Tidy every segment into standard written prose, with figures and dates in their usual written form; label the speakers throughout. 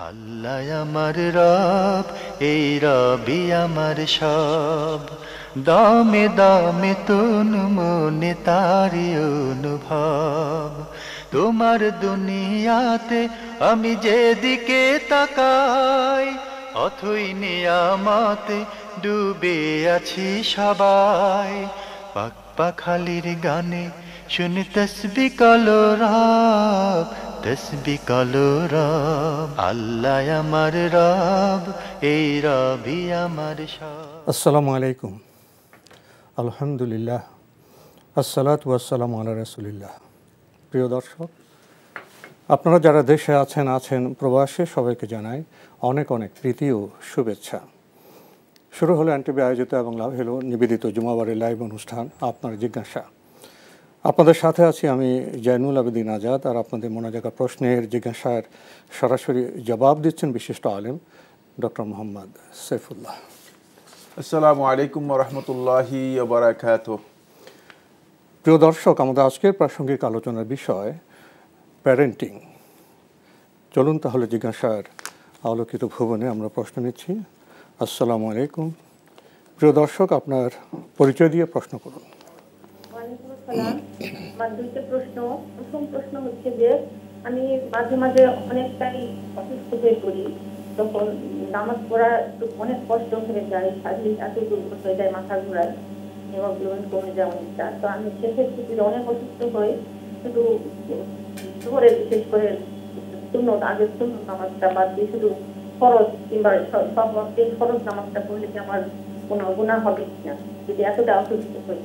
Speaker 1: আল্লাহ আমার রব, এই রবি আমার সব, দামে দামে তুন মনে তারি অনুভব। তোমার দুনিয়াতে আমি যেদিকে তাকাই, অথই নিয়ামতে ডুবে আছি সবাই। পাক পাখালির গানে শুনি তসবিহ কলরব, তসবিহ কলরব। আল্লাহ আমার রব, এই রবি আমার সব।
Speaker 2: আসসালামু আলাইকুম, আলহামদুলিল্লাহ, আসসালাতু ওয়াসসালামু আলা রাসূলিল্লাহ। প্রিয় দর্শক, আপনারা যারা দেশে আছেন প্রবাসে, সবাইকে জানাই অনেক অনেক প্রীতি ও শুভেচ্ছা। শুরু হলো এনটিভি আয়োজিত এবং লাভ হলো নিবেদিত জুমাবারের লাইভ অনুষ্ঠান আপনার জিজ্ঞাসা। আপনাদের সাথে আছি আমি জয়নুল আবেদিন আজাদ, আর আপনাদের মনে জাগা প্রশ্নের জিজ্ঞাসার সরাসরি জবাব দিচ্ছেন বিশিষ্ট আলেম ডক্টর মোহাম্মদ সাইফুল্লাহ।
Speaker 3: আসসালামু আলাইকুম ওয়া রাহমাতুল্লাহি ওয়া বারাকাতুহু।
Speaker 2: প্রিয় দর্শক, আমাদের আজকের প্রাসঙ্গিক আলোচনার বিষয় প্যারেন্টিং। চলুন তাহলে জিজ্ঞাসার আলোকিত ভুবনে আমরা প্রশ্ন নিচ্ছি। আসসালামু আলাইকুম। প্রিয় দর্শক, আপনার পরিচয় দিয়ে প্রশ্ন করুন।
Speaker 4: ওয়ালাইকুম আসসালাম। আমার দুইটা প্রশ্ন। প্রথম প্রশ্ন হচ্ছে যে আমি মাঝে মাঝে অনেকটাই অসুস্থ হয়ে পড়ি, তখন নামাজ পড়া একটু অনেক কষ্ট হয়ে যায়, শারীরিক এত দুর্বল হয়ে যায়, মাথা ঘোরায়, হিমোগ্লোবিন কমে যায় অনেকটা। তো আমি সেক্ষেত্রে অনেক অসুস্থ হই, শুধু জোহরে বিশেষ করে সুন্নত, আগের সুন্নত নামাজটা বাদ দিয়ে শুধু ফরজ কিংবা সব মধ্যে ফরজ নামাজটা পড়লে কি আমার কোনো গুনাহ হবে কিনা, যদি এতটা অসুস্থ হই।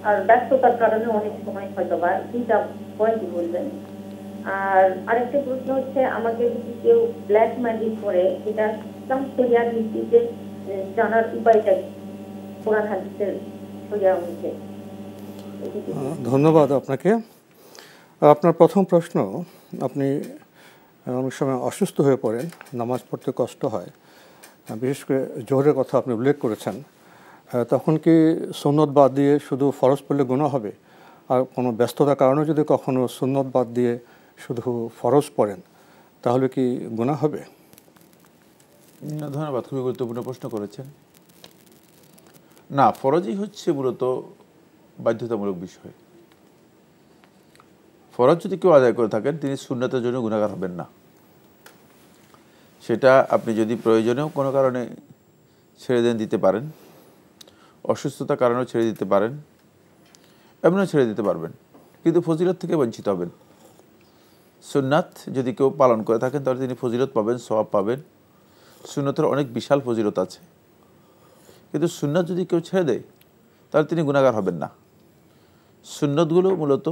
Speaker 4: আর ব্যস্ততার কারণে অনেক সময় হয়তো বা দুইটা পয়েন্টই বলবেন। আর আরেকটা প্রশ্ন হচ্ছে, আমাকে যদি কেউ ব্ল্যাক ম্যাজিক করে, এটা ইসলাম শরিয়ার ভিত্তিতে জানার উপায়টা কোরআন হাদিসের শরিয়া অনুযায়ী।
Speaker 2: ধন্যবাদ আপনাকে। আপনার প্রথম প্রশ্ন, আপনি অনেক সময় অসুস্থ হয়ে পড়েন, নামাজ পড়তে কষ্ট হয়, বিশেষ করে জোহরের কথা আপনি উল্লেখ করেছেন। তখন কি সুন্নত বাদ দিয়ে শুধু ফরজ পড়লে গুনাহ হবে? আর কোনো ব্যস্ততার কারণে যদি কখনো সুন্নত বাদ দিয়ে শুধু ফরজ পড়েন, তাহলে কি গুনাহ হবে?
Speaker 3: ধন্যবাদ, খুবই গুরুত্বপূর্ণ প্রশ্ন করেছেন। না, ফরজই হচ্ছে মূলত বাধ্যতামূলক বিষয়। ফরজ যদি কেউ আদায় করে থাকেন, তিনি সুন্নতের জন্য গুনাহগার হবেন না। সেটা আপনি যদি প্রয়োজনেও কোনো কারণে ছেড়ে দিতে পারেন, অসুস্থতার কারণেও ছেড়ে দিতে পারেন, এমনও ছেড়ে দিতে পারবেন, কিন্তু ফজিলত থেকে বঞ্চিত হবেন। সুন্নাত যদি কেউ পালন করে থাকেন, তাহলে তিনি ফজিলত পাবেন, সওয়াব পাবেন। সুন্নতের অনেক বিশাল ফজিলত আছে, কিন্তু সুন্নাত যদি কেউ ছেড়ে দেয়, তাহলে তিনি গুনাহগার হবেন না। সুন্নতগুলো মূলত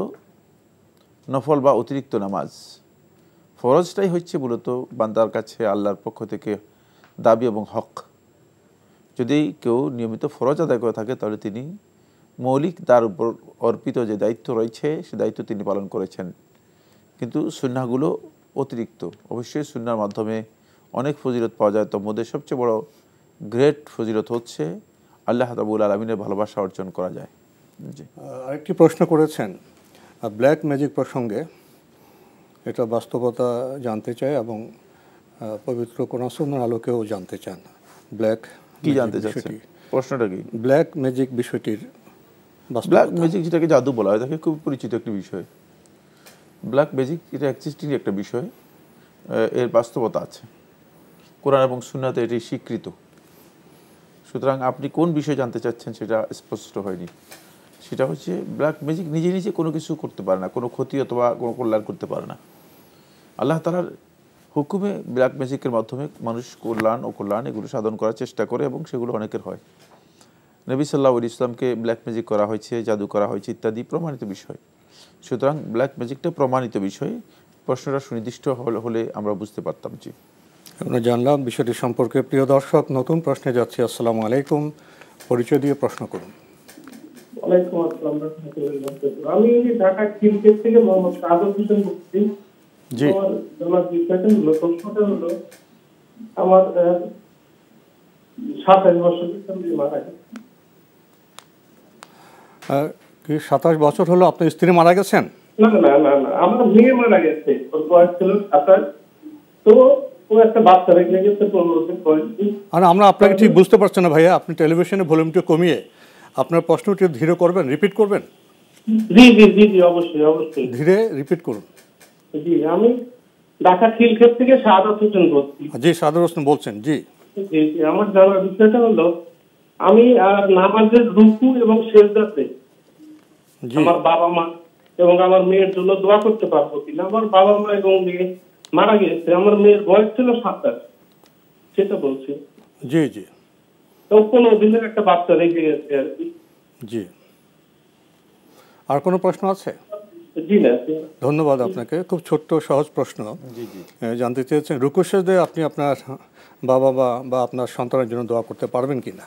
Speaker 3: নফল বা অতিরিক্ত নামাজ। ফরজটাই হচ্ছে মূলত বান্দার কাছে আল্লাহর পক্ষ থেকে দাবি এবং হক। যদি কেউ নিয়মিত ফরজ আদায় করে থাকে, তাহলে তিনি মৌলিক তার উপর অর্পিত যে দায়িত্ব রয়েছে, সে দায়িত্ব তিনি পালন করেছেন। কিন্তু সুন্নাহগুলো অতিরিক্ত। অবশ্যই সুন্নার মাধ্যমে অনেক ফজিলত পাওয়া যায়, তার মধ্যে সবচেয়ে বড় গ্রেট ফজিলত হচ্ছে আল্লাহ রাব্বুল আলামিনের ভালোবাসা অর্জন করা যায়। জি,
Speaker 2: আরেকটি প্রশ্ন করেছেন ব্ল্যাক ম্যাজিক প্রসঙ্গে। এটা বাস্তবতা জানতে চাই এবং পবিত্র কোরআন সুন্নাহর আলোকেও জানতে চান। ব্ল্যাক
Speaker 3: কি জানতে চাচ্ছেন? প্রশ্নটা কি?
Speaker 2: ব্ল্যাক ম্যাজিক বিষয়টির
Speaker 3: ব্ল্যাক ম্যাজিক, যেটাকে জাদু বলা হয়, তাকে খুব পরিচিত একটি বিষয়। ব্ল্যাক ম্যাজিক এটা এক্সিস্টিং একটা বিষয়, এর বাস্তবতা আছে, কোরআন এবং সুন্নাতে এটি স্বীকৃত। সুতরাং আপনি কোন বিষয় জানতে চাচ্ছেন সেটা স্পষ্ট হয়নি। সেটা হচ্ছে ব্ল্যাক ম্যাজিক নিজে নিজে কোনো কিছু করতে পারে না, কোনো ক্ষতি অথবা কোনো কল্যাণ করতে পারে না। আল্লাহ তাআলার হুকুমে ব্ল্যাক ম্যাজিকের মাধ্যমে মানুষ কল্যাণ ও কল্যাণ এগুলো সাধন করার চেষ্টা করে, এবং সেগুলো অনেকের হয়। নবী সাল্লাল্লাহু আলাইহি ওয়াসাল্লামকে ব্ল্যাক ম্যাজিক করা হয়েছে, জাদু করা হয়েছে ইত্যাদি প্রমাণিত বিষয়। সুতরাং ব্ল্যাক ম্যাজিকটা প্রমাণিত বিষয়। প্রশ্নটা সুনির্দিষ্ট হলে আমরা বুঝতে পারতাম। জি,
Speaker 2: আমরা জানলাম বিষয়টি সম্পর্কে। প্রিয় দর্শক, নতুন প্রশ্নে যাচ্ছি। আসসালামু আলাইকুম। পরিচয় দিয়ে প্রশ্ন করুন।
Speaker 5: ওয়ালাইকুম আসসালাম। আমি ঢাকা কিমকেট থেকে মোহাম্মদ সাদত হোসেন বলছি।
Speaker 2: জি,
Speaker 5: আমার জিজ্ঞাসা হলো, প্রশ্নটা হলো, আমার 27 বছর মারা গেছে।
Speaker 2: কি 27 বছর হলো আপনার স্ত্রী মারা গেছেন?
Speaker 5: না না না না, আমার মেয়ে মারা গেছে। ওর বয়স ছিল 27। তো ও একটা বাচ্চা রেখে গেছে 15 দিন বয়সী।
Speaker 2: আর আমরা আপনাকে ঠিক বুঝতে পারছি না ভাইয়া, আপনি টেলিভিশনে ভলিউমটা কমিয়ে আপনার প্রশ্নটি ধীরে করবেন, রিপিট করবেন।
Speaker 5: জি জি জি জি অবশ্যই অবশ্যই
Speaker 2: ধীরে রিপিট করুন।
Speaker 5: জি, আমি ঢাকা খিলক্ষেত থেকে শাহাদাত হোসেন বলছি।
Speaker 2: জি, সাদর হোসেন বলছেন। জি
Speaker 5: জি জি, আমার জানার বিষয়টা হলো আমি নামাজের রুকু এবং সেজদাতে
Speaker 2: জি
Speaker 5: আমার বাবা মা এবং আমার মেয়ের জন্য দোয়া করতে পারবো কিনা। আমার বাবা মা এবং মেয়ে মারা গেছে, আমার মেয়ের বয়স ছিল 27, সেটা বলছি।
Speaker 2: জি জি
Speaker 5: তো 15 দিনের একটা বাচ্চা রেখে গেছে আর কি।
Speaker 2: জি। আর কোনো প্রশ্ন আছে?
Speaker 5: জি না,
Speaker 2: ধন্যবাদ আপনাকে। খুব ছোট্ট সহজ প্রশ্ন জানতে চেয়েছেন, রুকু সেজদায় আপনি আপনার বাবা বা আপনার সন্তানের জন্য দোয়া করতে পারবেন কি না?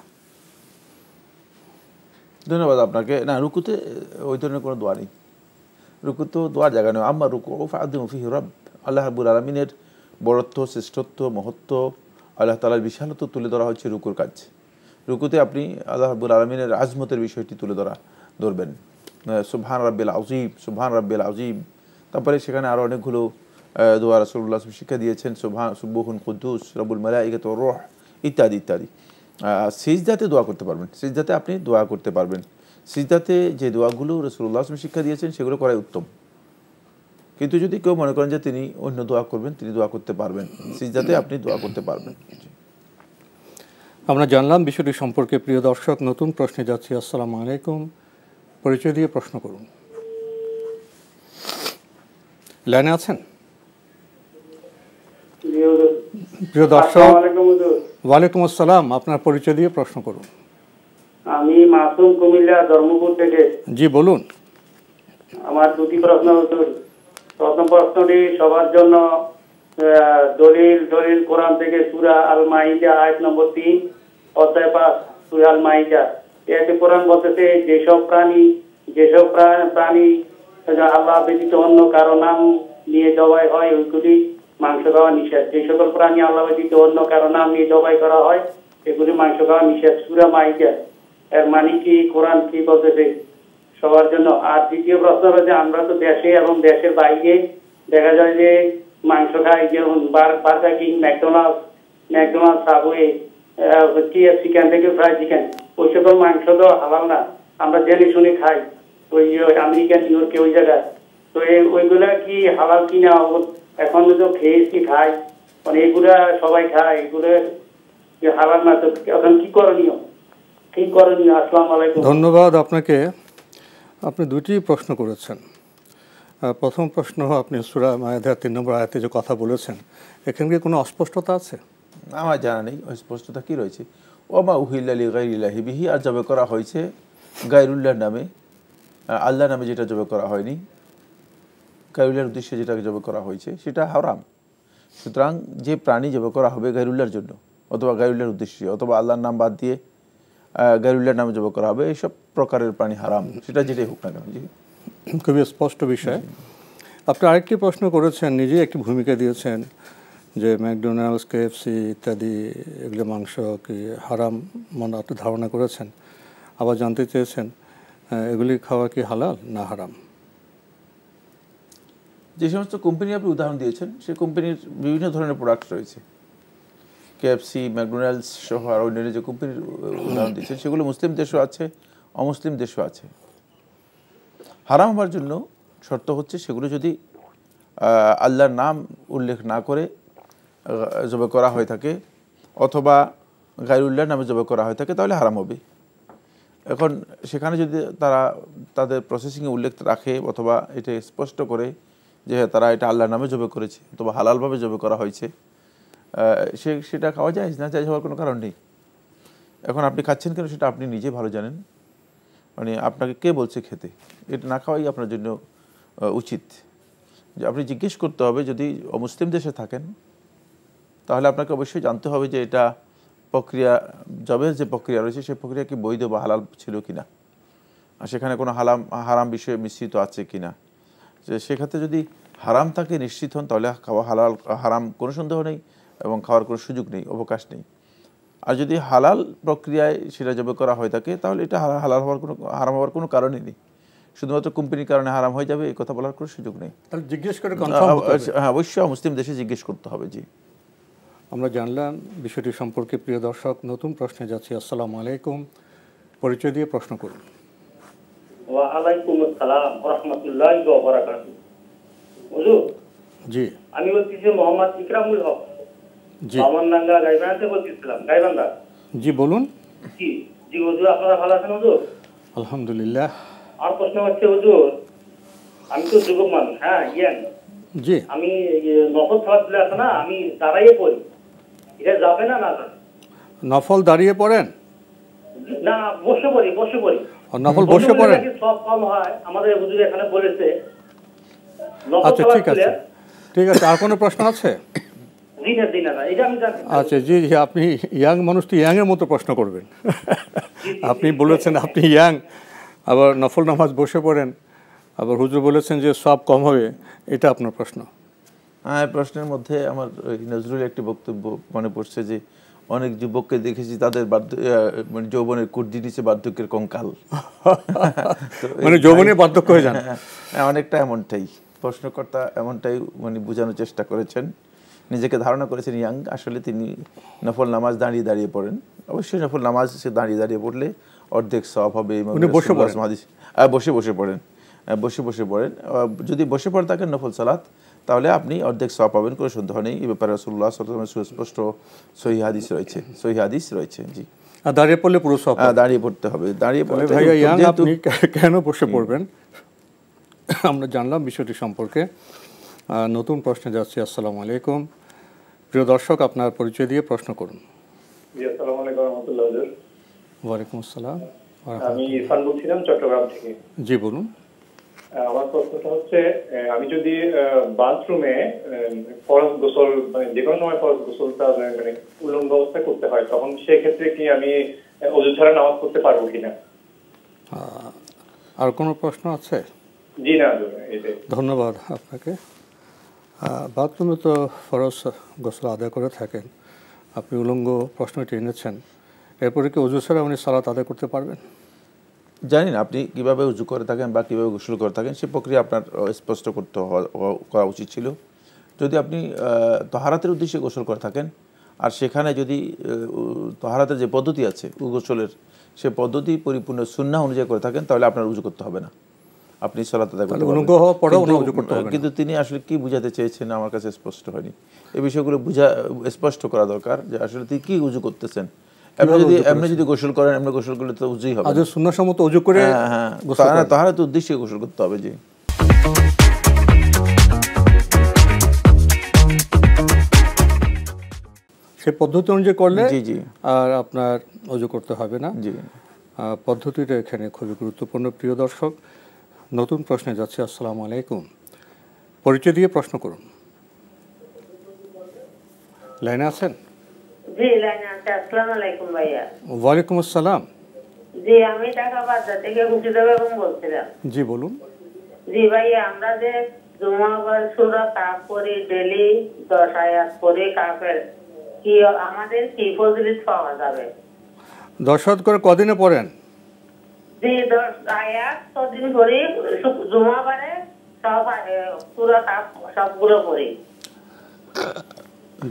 Speaker 3: ধন্যবাদ আপনাকে। না, রুকুতে ওই ধরনের কোনো দোয়া নেই। রুকু তো দোয়ার জায়গা নয়। আম্মা রুকু ফাআযিমু ফীহি রাব্ব, আল্লাহ রাব্বুল আলামিনের বড়ত্ব, শ্রেষ্ঠত্ব, মহত্ব, আল্লাহ তাআলার বিশালত্ব তুলে ধরা হচ্ছে রুকুর কাজ। রুকুতে আপনি আল্লাহ রাব্বুল আলামিনের আজমতের বিষয়টি তুলে ধরবেন। সুবহান রাব্বিল আযীম, সুবহান রাব্বিল আযীম। তারপরে সেখানে আরও অনেকগুলো দোয়া রাসূলুল্লাহ শিক্ষা দিয়েছেন, সুবহুন কুদ্দুস রব্বুল মালাইকাতু ওয়ার রূহ ইত্যাদি ইত্যাদি। সিজদাতে দোয়া করতে পারবেন, সিজদাতে আপনি দোয়া করতে পারবেন। সিজদাতে যে দোয়াগুলো রাসূলুল্লাহ শিক্ষা দিয়েছেন সেগুলো করাই উত্তম। কিন্তু যদি কেউ মনে করেন যে তিনি অন্য দোয়া করবেন, তিনি দোয়া করতে পারবেন, সিজদাতে আপনি দোয়া করতে পারবেন।
Speaker 2: আমরা জানলাম বিষয়টি সম্পর্কে। প্রিয় দর্শক, নতুন প্রশ্নে যাচ্ছি। আসসালামু আলাইকুম, পরিচয় দিয়ে প্রশ্ন করুন। লাইনে আছেন? প্রিয় দর্শক, ওয়ালাইকুম আসসালাম, আপনার পরিচয় দিয়ে প্রশ্ন করুন।
Speaker 6: আমি মাসুম, কুমিল্লা ধর্মপুর থেকে।
Speaker 2: জি বলুন।
Speaker 6: আমার দুটি প্রশ্ন হতো। প্রথম প্রশ্নটি সবার জন্য, দলিল কোরআন থেকে সূরা আল মাইদা আয়াত নম্বর 3 অধ্যায় 5 সূরা আল মাইদা। এতে কোরআন বলতেছে যেসব প্রাণী আল্লাহ ব্যতীত অন্য কারো নাম নিয়ে জবাই হয় ওইগুলি মাংস খাওয়া নিষেধ। যে সকল প্রাণী আল্লাহ ব্যতীত অন্য কারো নাম নিয়ে জবাই করা হয় এগুলি মাংস খাওয়া নিষেধ। সূরা মাইদা এর মানে কি, কোরআন কি বলতেছে সবার জন্য? আর দ্বিতীয় প্রশ্ন হচ্ছে, আমরা তো দেশে এবং দেশের বাইরে দেখা যায় যে মাংস খাই, যেমন Burger King, McDonald, Subway, KFC, Kentucky Fried Chicken. ওই সকল মাংস তো হালাল না, আমরা জেনে শুনে খাই ওই আমেরিকান, নিউ ইয়র্কে ওই জায়গায়। তো ওইগুলা কি হালাল কিনা? এখন তো খেয়েছি, খাই, মানে এগুলা সবাই খায়, এগুলো হালাল না, তো এখন কি করণীয়? আসসালামু আলাইকুম।
Speaker 2: ধন্যবাদ আপনাকে। আপনি দুটি প্রশ্ন করেছেন। প্রথম প্রশ্ন, আপনি সূরা মাইদার 3 নম্বর আয়াতে যে কথা বলেছেন, এখানে কি কোনো অস্পষ্টতা আছে?
Speaker 3: আমার জানা নেই অস্পষ্টতা কী রয়েছে। ওমা উহিল্লা লিগাইরিল্লাহি বিহি, আর জবে করা হয়েছে গায়রুল্লাহর নামে, আল্লাহ নামে যেটা জবে করা হয়নি, গায়রুল্লাহর উদ্দেশ্যে যেটা জবে করা হয়েছে সেটা হারাম। সুতরাং যে প্রাণী জবে করা হবে গায়রুল্লাহর জন্য অথবা গায়রুল্লাহর উদ্দেশ্যে অথবা আল্লাহর নাম বাদ দিয়ে গায়রুল্লাহর নামে জবে করা হবে, এইসব প্রকারের প্রাণী হারাম, সেটা যেটাই হোক না কেন।
Speaker 2: খুবই স্পষ্ট বিষয়। আপনি আরেকটি প্রশ্ন করেছেন, নিজেই একটি ভূমিকা দিয়েছেন যে ম্যাকডোনাল্ডস, KFC ইত্যাদি এগুলো মাংস কি হারাম মনে আপনি ধারণা করেছেন। আবার জানতে চেয়েছেন এগুলি খাওয়া কি হালাল না হারাম।
Speaker 3: যে সমস্ত কোম্পানি আপনি উদাহরণ দিয়েছেন সেই কোম্পানির বিভিন্ন ধরনের প্রোডাক্ট রয়েছে। KFC, ম্যাকডোনাল্ডস সহ আর অন্যান্য যে কোম্পানির উদাহরণ দিয়েছেন সেগুলো মুসলিম দেশও আছে, অমুসলিম দেশও আছে। হারাম হওয়ার জন্য শর্ত হচ্ছে সেগুলো যদি আল্লাহর নাম উল্লেখ না করে জবে করা হয়ে থাকে অথবা গায়রুল্লাহর নামে জবে করা হয়ে থাকে তাহলে হারাম হবে। এখন সেখানে যদি তারা তাদের প্রসেসিংয়ে উল্লেখ রাখে অথবা এটা স্পষ্ট করে যে তারা এটা আল্লাহর নামে জবে করেছে অথবা হালালভাবে জবে করা হয়েছে, সেটা খাওয়া যায় না, যায় হওয়ার কোনো কারণ নেই। এখন আপনি খাচ্ছেন কেন সেটা আপনি নিজে ভালো জানেন, মানে আপনাকে কে বলছে খেতে, এটা না খাওয়াই আপনার জন্য উচিত। যে আপনি জিজ্ঞেস করতে হবে, যদি অমুসলিম দেশে থাকেন তাহলে আপনাকে অবশ্যই জানতে হবে যে এটা প্রক্রিয়া, জবের যে প্রক্রিয়া রয়েছে সেই প্রক্রিয়া কি বৈধ বা হালাল ছিল কিনা, আর সেখানে কোনো হারাম বিষয়ে মিশ্রিত আছে কিনা। যে সেক্ষেত্রে যদি হারাম থাকে নিশ্চিত হন তাহলে খাওয়া হারাম কোনো সন্দেহ নেই এবং খাওয়ার কোনো সুযোগ নেই, অবকাশ নেই। আর যদি হালাল প্রক্রিয়ায় সেটা জবে করা হয়ে থাকে তাহলে এটা হালাল হওয়ার কোনো, হারাম হওয়ার কোনো কারণই নেই। শুধুমাত্র কোম্পানির কারণে হারাম হয়ে যাবে এই কথা বলার কোনো সুযোগ নেই।
Speaker 2: তাহলে জিজ্ঞেস করে কনফার্ম হতে হবে।
Speaker 3: হ্যাঁ, অবশ্যই মুসলিম দেশে জিজ্ঞেস করতে হবে। জি,
Speaker 2: আমরা জানলাম বিষয়টি সম্পর্কে। প্রিয় দর্শক, নতুন প্রশ্নে যাচ্ছি। আসসালামু আলাইকুম, পরিচয় দিয়ে প্রশ্ন করুন।
Speaker 7: ওয়া আলাইকুম আসসালাম ওয়া রাহমাতুল্লাহি ওয়া বারাকাতুহু। হুজুর,
Speaker 2: জি
Speaker 7: আমি বলছি যে মোহাম্মদ ইকরামুল হক,
Speaker 2: জি
Speaker 7: বামনডাঙ্গা গাইবান্ধা থেকে বলছিলাম। গাইবান্ধা।
Speaker 2: জি বলুন।
Speaker 7: জি জি হুজুর, আপনারা ভালো আছেন হুজুর?
Speaker 2: আলহামদুলিল্লাহ।
Speaker 7: আর প্রশ্ন হচ্ছে হুজুর, আমি তো যুবক মানুষ, হ্যাঁ ইয়াং,
Speaker 2: জি
Speaker 7: আমি নকল সালাত আছে না, আমি দাঁড়াইয়ে পড়ি, এটা যাবে না? না যাবে?
Speaker 2: নফল দাঁড়িয়ে পড়েন?
Speaker 7: না, বসে পড়ি, বসে পড়ি।
Speaker 2: নফল বসে পড়েন?
Speaker 7: সব কম হয়, আমাদের হুজুর এখানে বলেছে।
Speaker 2: আচ্ছা ঠিক আছে, ঠিক আছে। আর কোনো প্রশ্ন আছে? আচ্ছা জি জি, আপনি ইয়াং মানুষ, তো ইয়াংয়ের মতো প্রশ্ন করবেন। আপনি বলেছেন আপনি ইয়াং, আবার নফল নামাজ বসে পড়েন, আবার হুজুর বলেছেন যে সব কম হবে, এটা আপনার প্রশ্ন।
Speaker 3: হ্যাঁ, প্রশ্নের মধ্যে আমার নজরুলের একটি বক্তব্য মনে পড়ছে যে অনেক যুবককে দেখেছি তাদের মানে যৌবনের কুর্দি নিচে বার্ধক্যের কঙ্কাল।
Speaker 2: মানে যৌবনের বার্ধক্য হয়ে যান।
Speaker 3: হ্যাঁ, অনেকটা এমনটাই প্রশ্নকর্তা এমনটাই মানে বোঝানোর চেষ্টা করেছেন, নিজেকে ধারণা করেছেন ইয়াং, আসলে তিনি নফল নামাজ দাঁড়িয়ে দাঁড়িয়ে পড়েন। অবশ্যই নফল নামাজ সে দাঁড়িয়ে দাঁড়িয়ে পড়লে অর্ধেক সওয়াব হবে। বসে বসে পড়েন, বসে বসে পড়েন। যদি বসে পড়ে থাকেন নফল সালাত, তাহলে আপনি অর্ধেক সওয়াব পাবেন, কোনো সন্দেহ নেই। এই ব্যাপারে রাসূলুল্লাহ সাল্লাল্লাহু আলাইহি ওয়াসাল্লামের সুস্পষ্ট সহিহ হাদিস রয়েছে। জি,
Speaker 2: আর দাঁড়িয়ে পড়লে পুরো সওয়াব?
Speaker 3: দাঁড়িয়ে পড়তে হবে। দাঁড়িয়ে পড়লে
Speaker 2: ভাইয়া ইয়াং, আপনি কেন বসে পড়বেন? আমরা জানলাম বিষয়টি সম্পর্কে। নতুন প্রশ্নে যাচ্ছি। আসসালামু আলাইকুম, প্রিয় দর্শক, আপনার পরিচয় দিয়ে প্রশ্ন করুন।
Speaker 8: জি, আসসালামু আলাইকুম ওয়া রাহমাতুল্লাহি ওয়া বারাকাতুহু।
Speaker 2: ওয়ালাইকুম আসসালাম।
Speaker 8: আমি ইরফান বলছিলাম চট্টগ্রাম থেকে।
Speaker 2: জি বলুন।
Speaker 8: আমার প্রশ্নটা হচ্ছে, আমি যদি বাথরুমে ফরজ গোসল, মানে যে কোনো সময় ফরজ গোসলটা মানে উলঙ্গ অবস্থায় করতে হয়, তখন সেক্ষেত্রে কি আমি ওযু ছাড়া নামাজ পড়তে পারবো কিনা?
Speaker 2: আর কোনো প্রশ্ন আছে?
Speaker 8: জি না, এটাই।
Speaker 2: ধন্যবাদ আপনাকে। বাথরুমে তো ফরজ গোসল আদায় করে থাকেন, আপনি উলঙ্গ প্রশ্নটি এনেছেন, এরপরে কি ওযু ছাড়া উনি সালাত আদায় করতে পারবেন?
Speaker 3: জানি না আপনি কীভাবে উজু করে থাকেন বা কীভাবে গোসল করে থাকেন, সে প্রক্রিয়া আপনার স্পষ্ট করা উচিত ছিল। যদি আপনি তহারাতের উদ্দেশ্যে গোসল করে থাকেন, আর সেখানে যদি তহারাতের যে পদ্ধতি আছে গোসলের, সে পদ্ধতি পরিপূর্ণ সুন্নাহ অনুযায়ী করে থাকেন, তাহলে আপনার উজু করতে হবে না, আপনি সালাত আদায় করতে পারবেন। কিন্তু তিনি আসলে কি বুঝাতে চেয়েছেন আমার কাছে স্পষ্ট হয়নি। এই বিষয়গুলো স্পষ্ট করা দরকার, যে আসলে তিনি কি উজু করতেছেন। এমনি যদি গোসল করেন, এমনি গোসল করলে তো উজুই হবে।
Speaker 2: সুন্নাহসম্মত উজু করে,
Speaker 3: হ্যাঁ, তাহারাতের উদ্দেশ্যে গোসল করতে হবে। জি,
Speaker 2: সে পদ্ধতি অনুযায়ী করলে
Speaker 3: জি জি
Speaker 2: আর আপনার ওযু করতে হবে না।
Speaker 3: জি,
Speaker 2: পদ্ধতিটা এখানে খুবই গুরুত্বপূর্ণ। প্রিয় দর্শক, নতুন প্রশ্নে যাচ্ছে। আসসালামু আলাইকুম, পরিচয় দিয়ে প্রশ্ন করুন। লাইনে আছেন?
Speaker 9: জি লাইনে আছে। আসসালামু আলাইকুম ভাইয়া।
Speaker 2: ওয়ালাইকুম আসসালাম।
Speaker 9: জি, আমি ঢাকা বাজার থেকে খুশিদা বেগম বলছিলাম।
Speaker 2: জি বলুন।
Speaker 9: জি ভাইয়া, আমরা যে জুমাবার সূরা কাফ পড়ি ডেইলি 10 আয়াত পড়ি কাফের, কি আমাদের কি ফজিলত পাওয়া যাবে?
Speaker 2: 10 আয়াত করে কদিনে পড়েন?
Speaker 9: জি 10 আয়াত কদিন পড়ি, জুমাবারে সব সূরা কাফ সবগুলো পড়ি।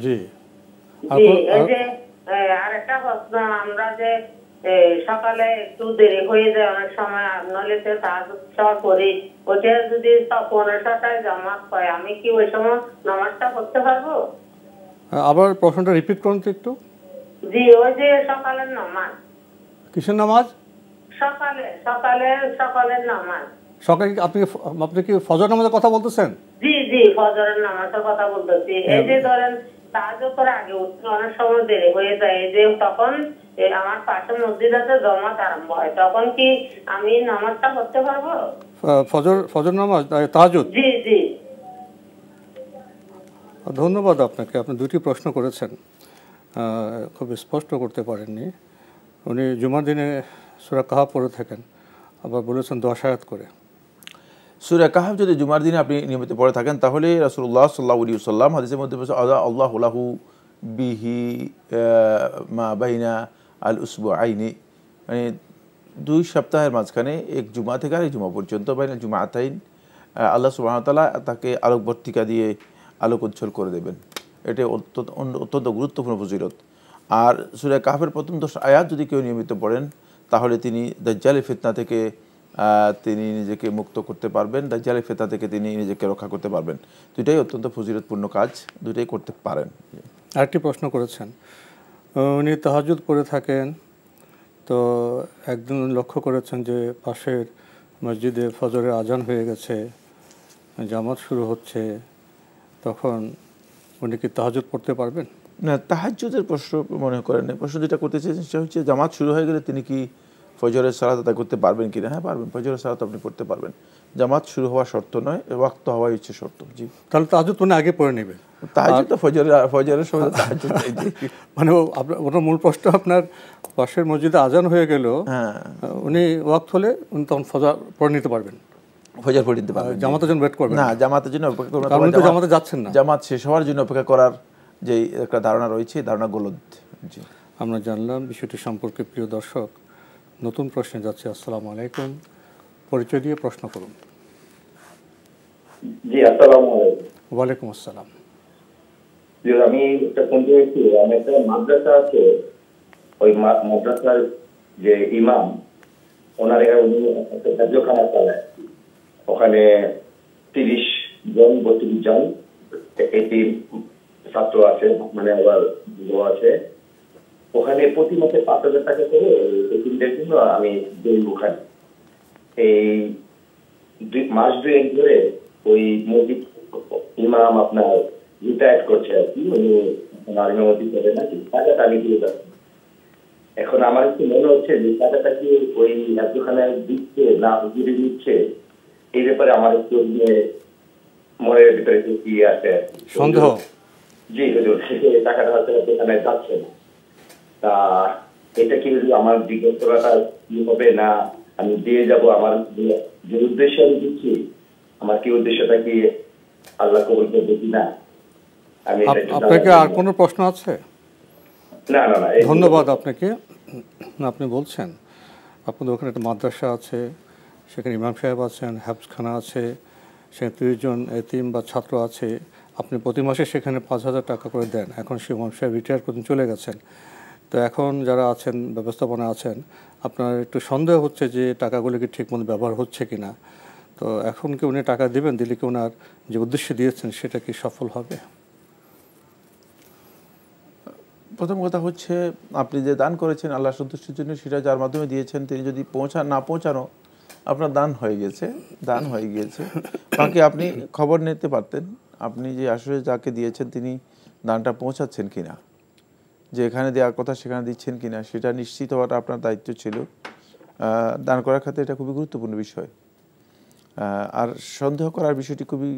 Speaker 2: জি।
Speaker 9: জি, এই যে আরেকটা প্রশ্ন, আমরা যে সকালে একটু দেরি হয়ে যায় অনেক সময়, নইলে তো তাহাজ্জুদ করি, ওটা যদি 15টায় জামাত হয়, আমি কি ওই সময় নামাজটা পড়তে পারবো?
Speaker 2: আবার প্রশ্নটা রিপিট করুন তো একটু।
Speaker 9: জি, ওই যে সকালের নামাজ।
Speaker 2: কিসের নামাজ?
Speaker 9: সকালের নামাজ।
Speaker 2: সকালে আপনি কি ফজর নামাজের কথা বলতেছেন?
Speaker 9: জি জি, ফজরের নামাজের কথা বলতেছি। এই যে ধরেন তাহাজ্জুদ করে আগে উঠতে অনেক সময় দেরি হয়ে যায়, এই যে তখন আমার পাশে মসজিদ আছে, জামাত আরম্ভ হয়, তখন কি আমি নামাজটা পড়তে পারবো?
Speaker 2: ফজর নামাজ, তাহাজ্জুদ?
Speaker 9: জি জি।
Speaker 2: ধন্যবাদ আপনাকে। আপনি দুটি প্রশ্ন করেছেন, খুব স্পষ্ট করতে পারেননি। উনি জুমার দিনে সূরা কাহফ পড়ে থাকেন, আবার বলেছেন 10 আয়াত করে।
Speaker 3: সূরা কাহফ যদি জুমার দিনে আপনি নিয়মিত পড়ে থাকেন, তাহলে রাসূলুল্লাহ সাল্লাল্লাহু আলাইহি ওয়াসাল্লাম হাদিসের মধ্যে বলেছেন, আল্লাহু লাহু বিহি মা বাইনা আল উসবুআইনি, মানে 2 সপ্তাহের মাঝখানে এক জুমা থেকে আরেক জুমা পর্যন্ত বাইনা জুমাতাইন আল্লাহ সুবহানাহু ওয়া তাআলা তাকে আলোকবর্তিকা দিয়ে আলোক উজ্জ্বল করে দেবেন। এটা অত্যন্ত গুরুত্বপূর্ণ ফজিলত। আর সূরা কাহফের প্রথম 10 আয়াত যদি কেউ নিয়মিত পড়েন তাহলে তিনি দাজ্জালের ফিতনা থেকে তিনি নিজেকে মুক্ত করতে পারবেন, দাজ্জালের ফিতনা থেকে তিনি নিজেকে রক্ষা করতে পারবেন। দুটাই অত্যন্ত ফজিলতপূর্ণ কাজ, দুটাই করতে পারেন।
Speaker 2: আরেকটি প্রশ্ন করেছেন, উনি তাহাজ্জুদ পড়ে থাকেন, তো একদিন লক্ষ্য করেছেন যে পাশের মসজিদে ফজরের আজান হয়ে গেছে, জামাত শুরু হচ্ছে, তখন উনি কি তাহাজ্জুদ পড়তে পারবেন?
Speaker 3: না, তাহাজ্জুদের প্রশ্ন মনে করেন না। প্রশ্ন যেটা করতে চেয়েছেন সেটা হচ্ছে জামাত শুরু হয়ে গেলে তিনি কি ফজরের সালাত আদায় করতে পারবেন কিনা? হ্যাঁ, পারবেন। ফজরের সালাত আপনি করতে পারবেন। জামাত শুরু হওয়া শর্ত নয়, ওয়াক্ত হওয়াই হচ্ছে শর্ত। জি,
Speaker 2: তাহলে তাহাজ্জুদ উনি আগে পড়ে নেবেন।
Speaker 3: তাহাজ্জুদ তো ফজরের সময় তাহাজ্জুদ নাই।
Speaker 2: মানে ওনার মূল প্রশ্ন, আপনার পাশের মসজিদে আজান হয়ে গেল,
Speaker 3: হ্যাঁ,
Speaker 2: উনি ওয়াক্ত হলে উনি তখন ফজর পড়ে নিতে পারবেন,
Speaker 3: ফজর পড়ে নিতে পারবেন।
Speaker 2: জামাতের জন্য ওয়েট করবেন
Speaker 3: না, জামাতের জন্য অপেক্ষা করবেন।
Speaker 2: কারণ উনি তো জামাতে যাচ্ছেন না।
Speaker 3: জামাত শেষ হওয়ার জন্য অপেক্ষা করার যে একটা ধারণা রয়েছে, ধারণা গলদ। জি,
Speaker 2: আমরা জানলাম বিষয়টি সম্পর্কে। প্রিয় দর্শক, নতুন প্রশ্নে যাচ্ছে। আসসালামু আলাইকুম, পরিচয় দিয়ে প্রশ্ন করুন।
Speaker 10: জি, আসসালামু আলাইকুম।
Speaker 2: ওয়ালাইকুম আসসালাম।
Speaker 10: আমি একটা ফোন করেছি, আমি একটা মাদ্রাসা আছে, ওই মাদ্রাসার যে ইমাম, ওনার উনি একটা কার্যখানা চালায়, ওখানে 30 জন 32 জন এতিম ছাত্র আছে, মানে আবার যুব আছে। ওখানে প্রতি মাসে 5,000 টাকা করে এতিমদের জন্য আমি দিই। ওখানে এই মাস 2 ধরে ওই মসজিদ ইমাম আপনার রিটায়ার করছে আর কি, উনি ইমামতি করে নাকি, টাকাটা আমি দিয়ে যাচ্ছি। এখন আমার একটু মনে হচ্ছে যে টাকাটা কি ওই এতখানে দিচ্ছে না হুজুরি দিচ্ছে, এই ব্যাপারে আমার একটু মনের ভিতরে একটু কি আছে
Speaker 2: সন্দেহ।
Speaker 10: জি হুজুর, টাকাটা হয়তো এখানে যাচ্ছে না, তা এটা কি আমার জিজ্ঞেস করাটা কি হবে না আমি দিয়ে যাব? আমার যে উদ্দেশ্যে আমি দিচ্ছি, আমার কি উদ্দেশ্যটা কি আল্লাহ কবুল করবে কিনা?
Speaker 2: আপনাকে আর কোনো প্রশ্ন আছে?
Speaker 10: না না না,
Speaker 2: ধন্যবাদ আপনাকে। আপনি বলছেন আপনাদের ওখানে একটা মাদ্রাসা আছে, সেখানে ইমাম সাহেব আছেন, হাফজখানা আছে, সেখানে 30 জন এতিম বা ছাত্র আছে, আপনি প্রতি মাসে সেখানে 5,000 টাকা করে দেন। এখন সে ইমাম সাহেব রিটায়ার করতে চলে গেছেন, তো এখন যারা আছেন ব্যবস্থাপনা আছেন, আপনার একটু সন্দেহ হচ্ছে যে টাকাগুলো কি ঠিকমতো ব্যবহার হচ্ছে কি না। তো এখন কি উনি টাকা দেবেন, দিলে কি ওনার যে উদ্দেশ্যে দিয়েছেন সেটা কি সফল হবে?
Speaker 3: প্রথম কথা হচ্ছে, আপনি যে দান করেছেন আল্লাহ সন্তুষ্টির জন্য, সেটা যার মাধ্যমে দিয়েছেন তিনি যদি না পৌঁছানো, আপনার দান হয়ে গেছে, দান হয়ে গিয়েছে। বাকি আপনি খবর নিতে পারতেন আপনি যে আসলে যাকে দিয়েছেন তিনি দানটা পৌঁছাচ্ছেন কিনা, যে এখানে দেওয়ার কথা সেখানে দিচ্ছেন কিনা, সেটা নিশ্চিত হওয়াটা আপনার দায়িত্ব ছিল। দান করার ক্ষেত্রে এটা খুবই গুরুত্বপূর্ণ বিষয়। আর সন্দেহ করার বিষয়টি খুবই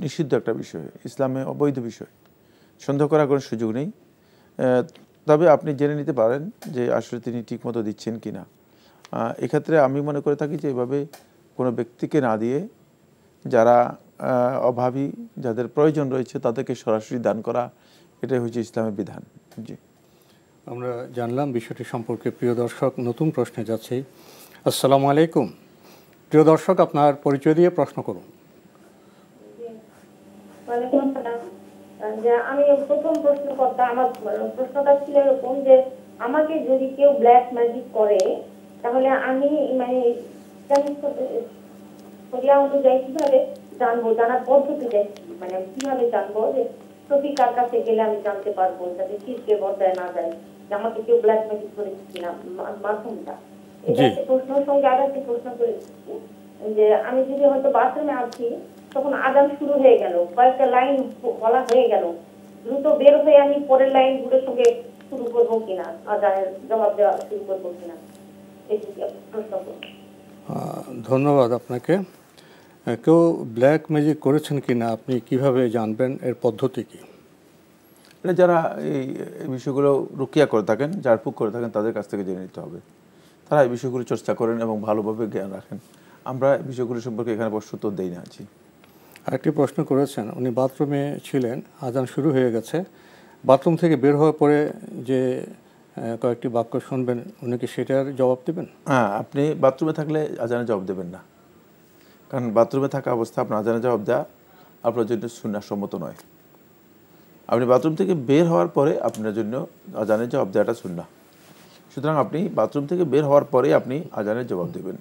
Speaker 3: নিষিদ্ধ একটা বিষয়, ইসলামে অবৈধ বিষয়। সন্দেহ করার কোনো সুযোগ নেই। তবে আপনি জেনে নিতে পারেন যে আসলে তিনি ঠিকমতো দিচ্ছেন কি না। এক্ষেত্রে আমি মনে করে থাকি যে এভাবে কোনো ব্যক্তিকে না দিয়ে যারা অভাবী, যাদের প্রয়োজন রয়েছে তাদেরকে সরাসরি দান করা, এটাই হচ্ছে ইসলামের বিধান। জি,
Speaker 2: আমরা জানলাম বিষয়টি সম্পর্কে। প্রিয় দর্শক, নতুন প্রশ্নে যাচ্ছি। আসসালামু আলাইকুম। প্রিয় দর্শক, আপনার পরিচয় দিয়ে প্রশ্ন করুন।
Speaker 4: যে আমি প্রথম প্রশ্ন করতাম, আমার প্রশ্নটা ছিল এরকম যে আমাকে যদি কেউ ব্ল্যাক ম্যাজিক করে তাহলে আমি মানে অনুযায়ী কিভাবে জানবো, জানার পদ্ধতিটা মানে কিভাবে জানবো যে সঠিক কার কাছে গেলে আমি জানতে পারবো যাতে শিরকে বর্তায় না যায় যে আমাকে কেউ ব্ল্যাক ম্যাজিক করেছে কিনা, মাধ্যমটা। এটা প্রশ্নের সঙ্গে আর একটা প্রশ্ন করেছি যে আমি যদি হয়তো বাথরুমে আছি, তখন আজান শুরু হয়ে গেল, কয়েকটা লাইন বলা হয়ে গেল, দ্রুত বের হয়ে আমি পরের লাইন গুলোর সঙ্গে শুরু করবো কিনা, আজানের জবাব দেওয়া শুরু করবো কিনা, এটি প্রশ্ন করবো।
Speaker 2: ধন্যবাদ আপনাকে। কেউ ব্ল্যাক ম্যাজিক করেছেন কিনা আপনি কিভাবে জানবেন, এর পদ্ধতি কি?
Speaker 3: এটা যারা এই বিষয়গুলো রুকিয়া করে থাকেন, ঝাড়ফুঁক করে থাকেন, তাদের কাছ থেকে জেনে নিতে হবে। তারা এই বিষয়গুলো চর্চা করেন এবং ভালোভাবে জ্ঞান রাখেন। আমরা এই বিষয়গুলো সম্পর্কে এখানে প্রশ্নোত্তর দেই না। আছি
Speaker 2: আরেকটি প্রশ্ন করেছেন, উনি বাথরুমে ছিলেন, আজান শুরু হয়ে গেছে, বাথরুম থেকে বের হওয়ার পরে যে কয়েকটি বাক্য শুনবেন, উনি কি সেটার জবাব দেবেন?
Speaker 3: হ্যাঁ, আপনি বাথরুমে থাকলে আজানের জবাব দেবেন না, কারণ বাথরুমে থাকা অবস্থা আপনার আজানের জবাব দেওয়া আপনার জন্য সুন্নাহসম্মত নয়। আপনি বাথরুম থেকে বের হওয়ার পরে আপনার জন্য আজানের জবাব দেওয়াটা সুন্নাহ। সুতরাং আপনি বাথরুম থেকে বের হওয়ার পরে আপনি আজানের জবাব দেবেন।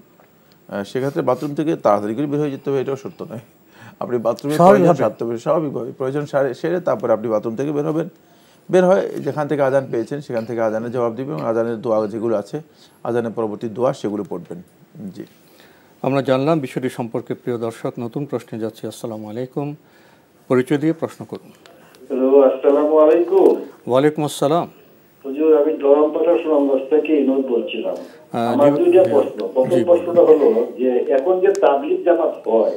Speaker 3: সেক্ষেত্রে বাথরুম থেকে তাড়াতাড়ি করে বের হয়ে যেতে হবে এটাও সত্য নয়। আপনি বাথরুমে স্বাভাবিকভাবে প্রয়োজন সেরে তারপরে আপনি বাথরুম থেকে বের হবেন। বের হয়ে যেখান থেকে আজান পেয়েছেন সেখান থেকে আজানের জবাব দিবেন এবং আজানের দোয়া যেগুলো আছে, আজানের পরবর্তী দোয়া, সেগুলো পড়বেন। জি,
Speaker 2: আমরা জানলাম বিষয়টি সম্পর্কে। প্রিয় দর্শক, নতুন প্রশ্নে যাচ্ছি। আসসালামু আলাইকুম, পরিচয় দিয়ে প্রশ্ন করুন।
Speaker 11: হ্যালো, আসসালামু আলাইকুম।
Speaker 2: ওয়ালাইকুম আসসালাম।
Speaker 11: হুজুর, আমি ধরমপাড়া সুনামগঞ্জ থেকে ইনুদ বলছিলাম। আমার দুইটা প্রশ্ন। প্রথম প্রশ্নটা হলো যে এখন যে তাবলিগ জামাত হয়,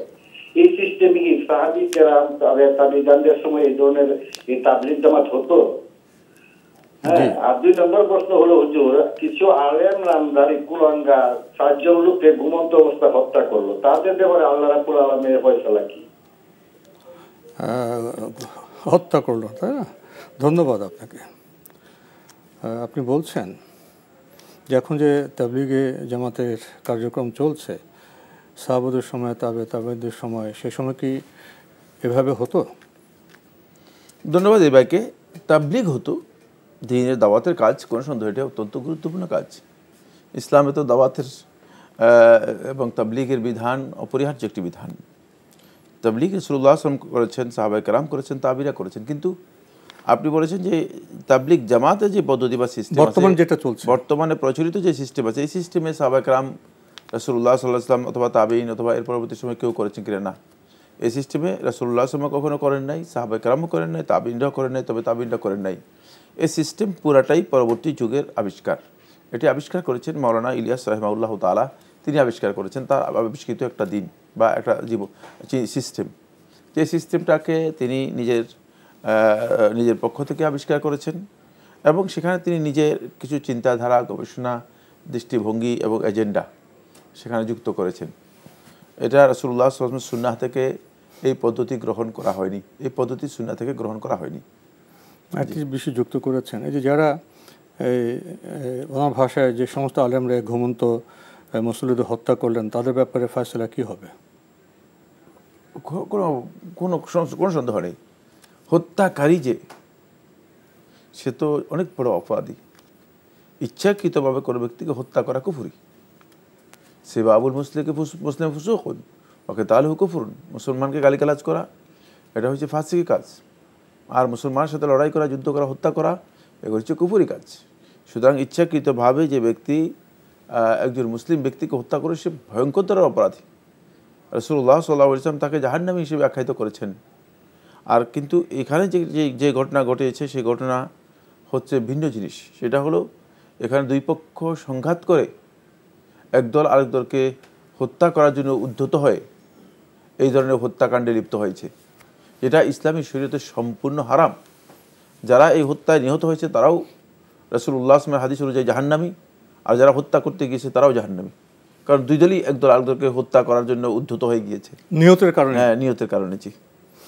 Speaker 11: এই সিস্টেমে কি সাহাবী কেরাম তাবলিগানদের সময় এই ধরনের এই তাবলিগ জামাত হতো? হ্যাঁ। আর 2 নম্বর প্রশ্ন হলো হুজুর, কিছু আলেম নামদারি কুলাঙ্গা 7 জন লোককে ঘুমন্ত অবস্থা হত্যা করলো, তাদের ব্যাপারে আল্লাহ রাব্বুল আলামিনের ফয়সালা কি?
Speaker 2: হত্যা করলো, তাই না? ধন্যবাদ আপনাকে। আপনি বলছেন যে এখন যে তাবলিগে জামাতের কার্যক্রম চলছে, সাহাবাদের সময়, তাবেদের সময়, সে সময় কি এভাবে হতো?
Speaker 3: ধন্যবাদ এই ভাইকে। তাবলিগ হতো, দ্বীনের দাওয়াতের কাজ, কোনো সন্দেহ, এটা অত্যন্ত গুরুত্বপূর্ণ কাজ। ইসলামে তো দাওয়াতের এবং তাবলিগের বিধান অপরিহার্য একটি বিধান। তাবলিগ রাসূলুল্লাহ সাল্লাল্লাহু আলাইহি ওয়াসাল্লাম করেছেন, সাহাবায়ে কেরাম করেছেন, তাবিরা করেছেন। কিন্তু আপনি বলেছেন যে তাবলিগ জামাতে যে পদ্ধতি বা সিস্টেম
Speaker 2: বর্তমানে যেটা চলছে,
Speaker 3: বর্তমানে প্রচলিত যে সিস্টেম আছে, এই সিস্টেমে সাহাবায়ে কেরাম, রাসূলুল্লাহ সাল্লাল্লাহু আলাইহি ওয়াসাল্লাম অথবা তাবিঈন অথবা এর পরবর্তী সময় কেউ করেছেন কিনা? না, এই সিস্টেমে রাসূলুল্লাহ সাল্লাল্লাহু আলাইহি ওয়াসাল্লাম কখনো করেন নাই, সাহাবায়ে কেরামও করেন নাই, তাবিঈনরাও করেন নাই, তবে তাবিঈনরা করেন নাই। এই সিস্টেম পুরাটাই পরবর্তী যুগের আবিষ্কার। এটি আবিষ্কার করেছেন মাওলানা ইলিয়াস রাহিমাহুল্লাহ তাআলা। তিনি আবিষ্কার করেছেন, তার আবিষ্কৃত একটা দিন বা একটা সিস্টেম। যে সিস্টেমটাকে তিনি নিজের পক্ষ থেকে আবিষ্কার করেছেন এবং সেখানে তিনি নিজের কিছু চিন্তাধারা, গবেষণা, দৃষ্টিভঙ্গি এবং এজেন্ডা সেখানে যুক্ত করেছেন। এটা রাসূলুল্লাহ সাল্লাল্লাহু আলাইহি ওয়াসাল্লাম সুন্নাহ থেকে এই পদ্ধতি গ্রহণ করা হয়নি, এই পদ্ধতি সুন্নাহ থেকে গ্রহণ করা হয়নি।
Speaker 2: একটি বিষয় যুক্ত করেছেন, এই যে যারা ওনার ভাষায় যে সমস্ত আলেমরা ঘুমন্ত মুসল্লিদের হত্যা করলেন, তাদের ব্যাপারে ফয়সালা কি হবে?
Speaker 3: কোনো সন্দেহ নেই। হত্যাকারী যে, সে তো অনেক বড় অপরাধী। ইচ্ছাকৃতভাবে কোনো ব্যক্তিকে হত্যা করা কুফরি। সে বাবুল মুসলিম ফুসুকুন ওকে তাহলে কুফরুন। মুসলমানকে গালিগালাজ করা, এটা হচ্ছে ফাসিকি কাজ। আর মুসলমানের সাথে লড়াই করা, যুদ্ধ করা, হত্যা করা, এগুলো হচ্ছে কুফরি কাজ। সুতরাং ইচ্ছাকৃতভাবে যে ব্যক্তি একজন মুসলিম ব্যক্তিকে হত্যা করে, সে ভয়ঙ্কর অপরাধী। রাসূলুল্লাহ সাল্লাল্লাহু আলাইহি ওয়াসাল্লাম তাকে জাহান্নামী হিসেবে আখ্যায়িত করেছেন। আর কিন্তু এখানে যে ঘটনা ঘটেছে, সেই ঘটনা হচ্ছে ভিন্ন জিনিস। সেটা হলো এখানে দুই পক্ষ সংঘাত করে একদল আরেক দলকে হত্যা করার জন্য উদ্ধত হয়ে এই ধরনের হত্যাকাণ্ডে লিপ্ত হয়েছে, যেটা ইসলামী শরীয়তে সম্পূর্ণ হারাম। যারা এই হত্যায় নিহত হয়েছে তারাও রাসূলুল্লাহ সাল্লাল্লাহু আলাইহি ওয়াসাল্লামের হাদিস অনুযায়ী জাহান্নামী, আর যারা হত্যা করতে গিয়েছে তারাও জাহান্নামী। কারণ দুই দলই একদল আরেকদলকে হত্যা করার জন্য উদ্ধত হয়ে গিয়েছে
Speaker 2: নিয়তের কারণে।
Speaker 3: হ্যাঁ, নিয়তের কারণে। জি,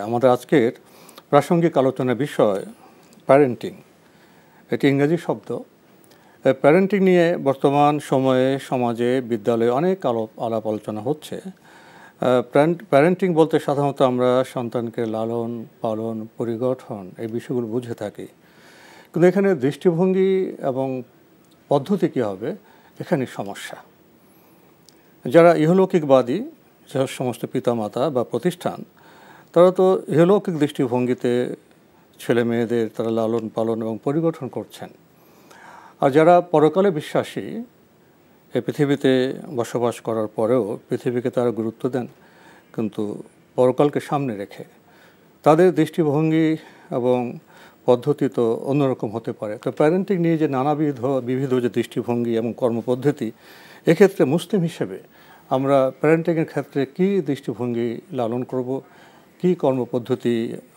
Speaker 2: আমাদের আজকের প্রাসঙ্গিক আলোচনার বিষয় প্যারেন্টিং। এটি ইংরেজি শব্দ। প্যারেন্টিং নিয়ে বর্তমান সময়ে সমাজে, বিদ্যালয়ে অনেক আলাপ আলোচনা হচ্ছে। প্যারেন্টিং বলতে সাধারণত আমরা সন্তানকে লালন পালন, পরিগঠন, এই বিষয়গুলো বুঝে থাকি। কিন্তু এখানে দৃষ্টিভঙ্গি এবং পদ্ধতি কী হবে, এখানে সমস্যা। যারা ইহলৌকিকবাদী, যে সমস্ত পিতামাতা বা প্রতিষ্ঠান, তারা তো ইহলৌকিক দৃষ্টিভঙ্গিতে ছেলে মেয়েদের তারা লালন পালন এবং পরিগঠন করছেন। আর যারা পরকালে বিশ্বাসী, এই পৃথিবীতে বসবাস করার পরেও পৃথিবীকে তারা গুরুত্ব দেন, কিন্তু পরকালকে সামনে রেখে তাদের দৃষ্টিভঙ্গি এবং পদ্ধতি তো অন্যরকম হতে পারে। তো প্যারেন্টিং নিয়ে যে বিবিধ যে দৃষ্টিভঙ্গি এবং কর্মপদ্ধতি, এক্ষেত্রে মুসলিম হিসেবে আমরা প্যারেন্টিংয়ের ক্ষেত্রে কী দৃষ্টিভঙ্গি লালন করব, কী কর্মপদ্ধতি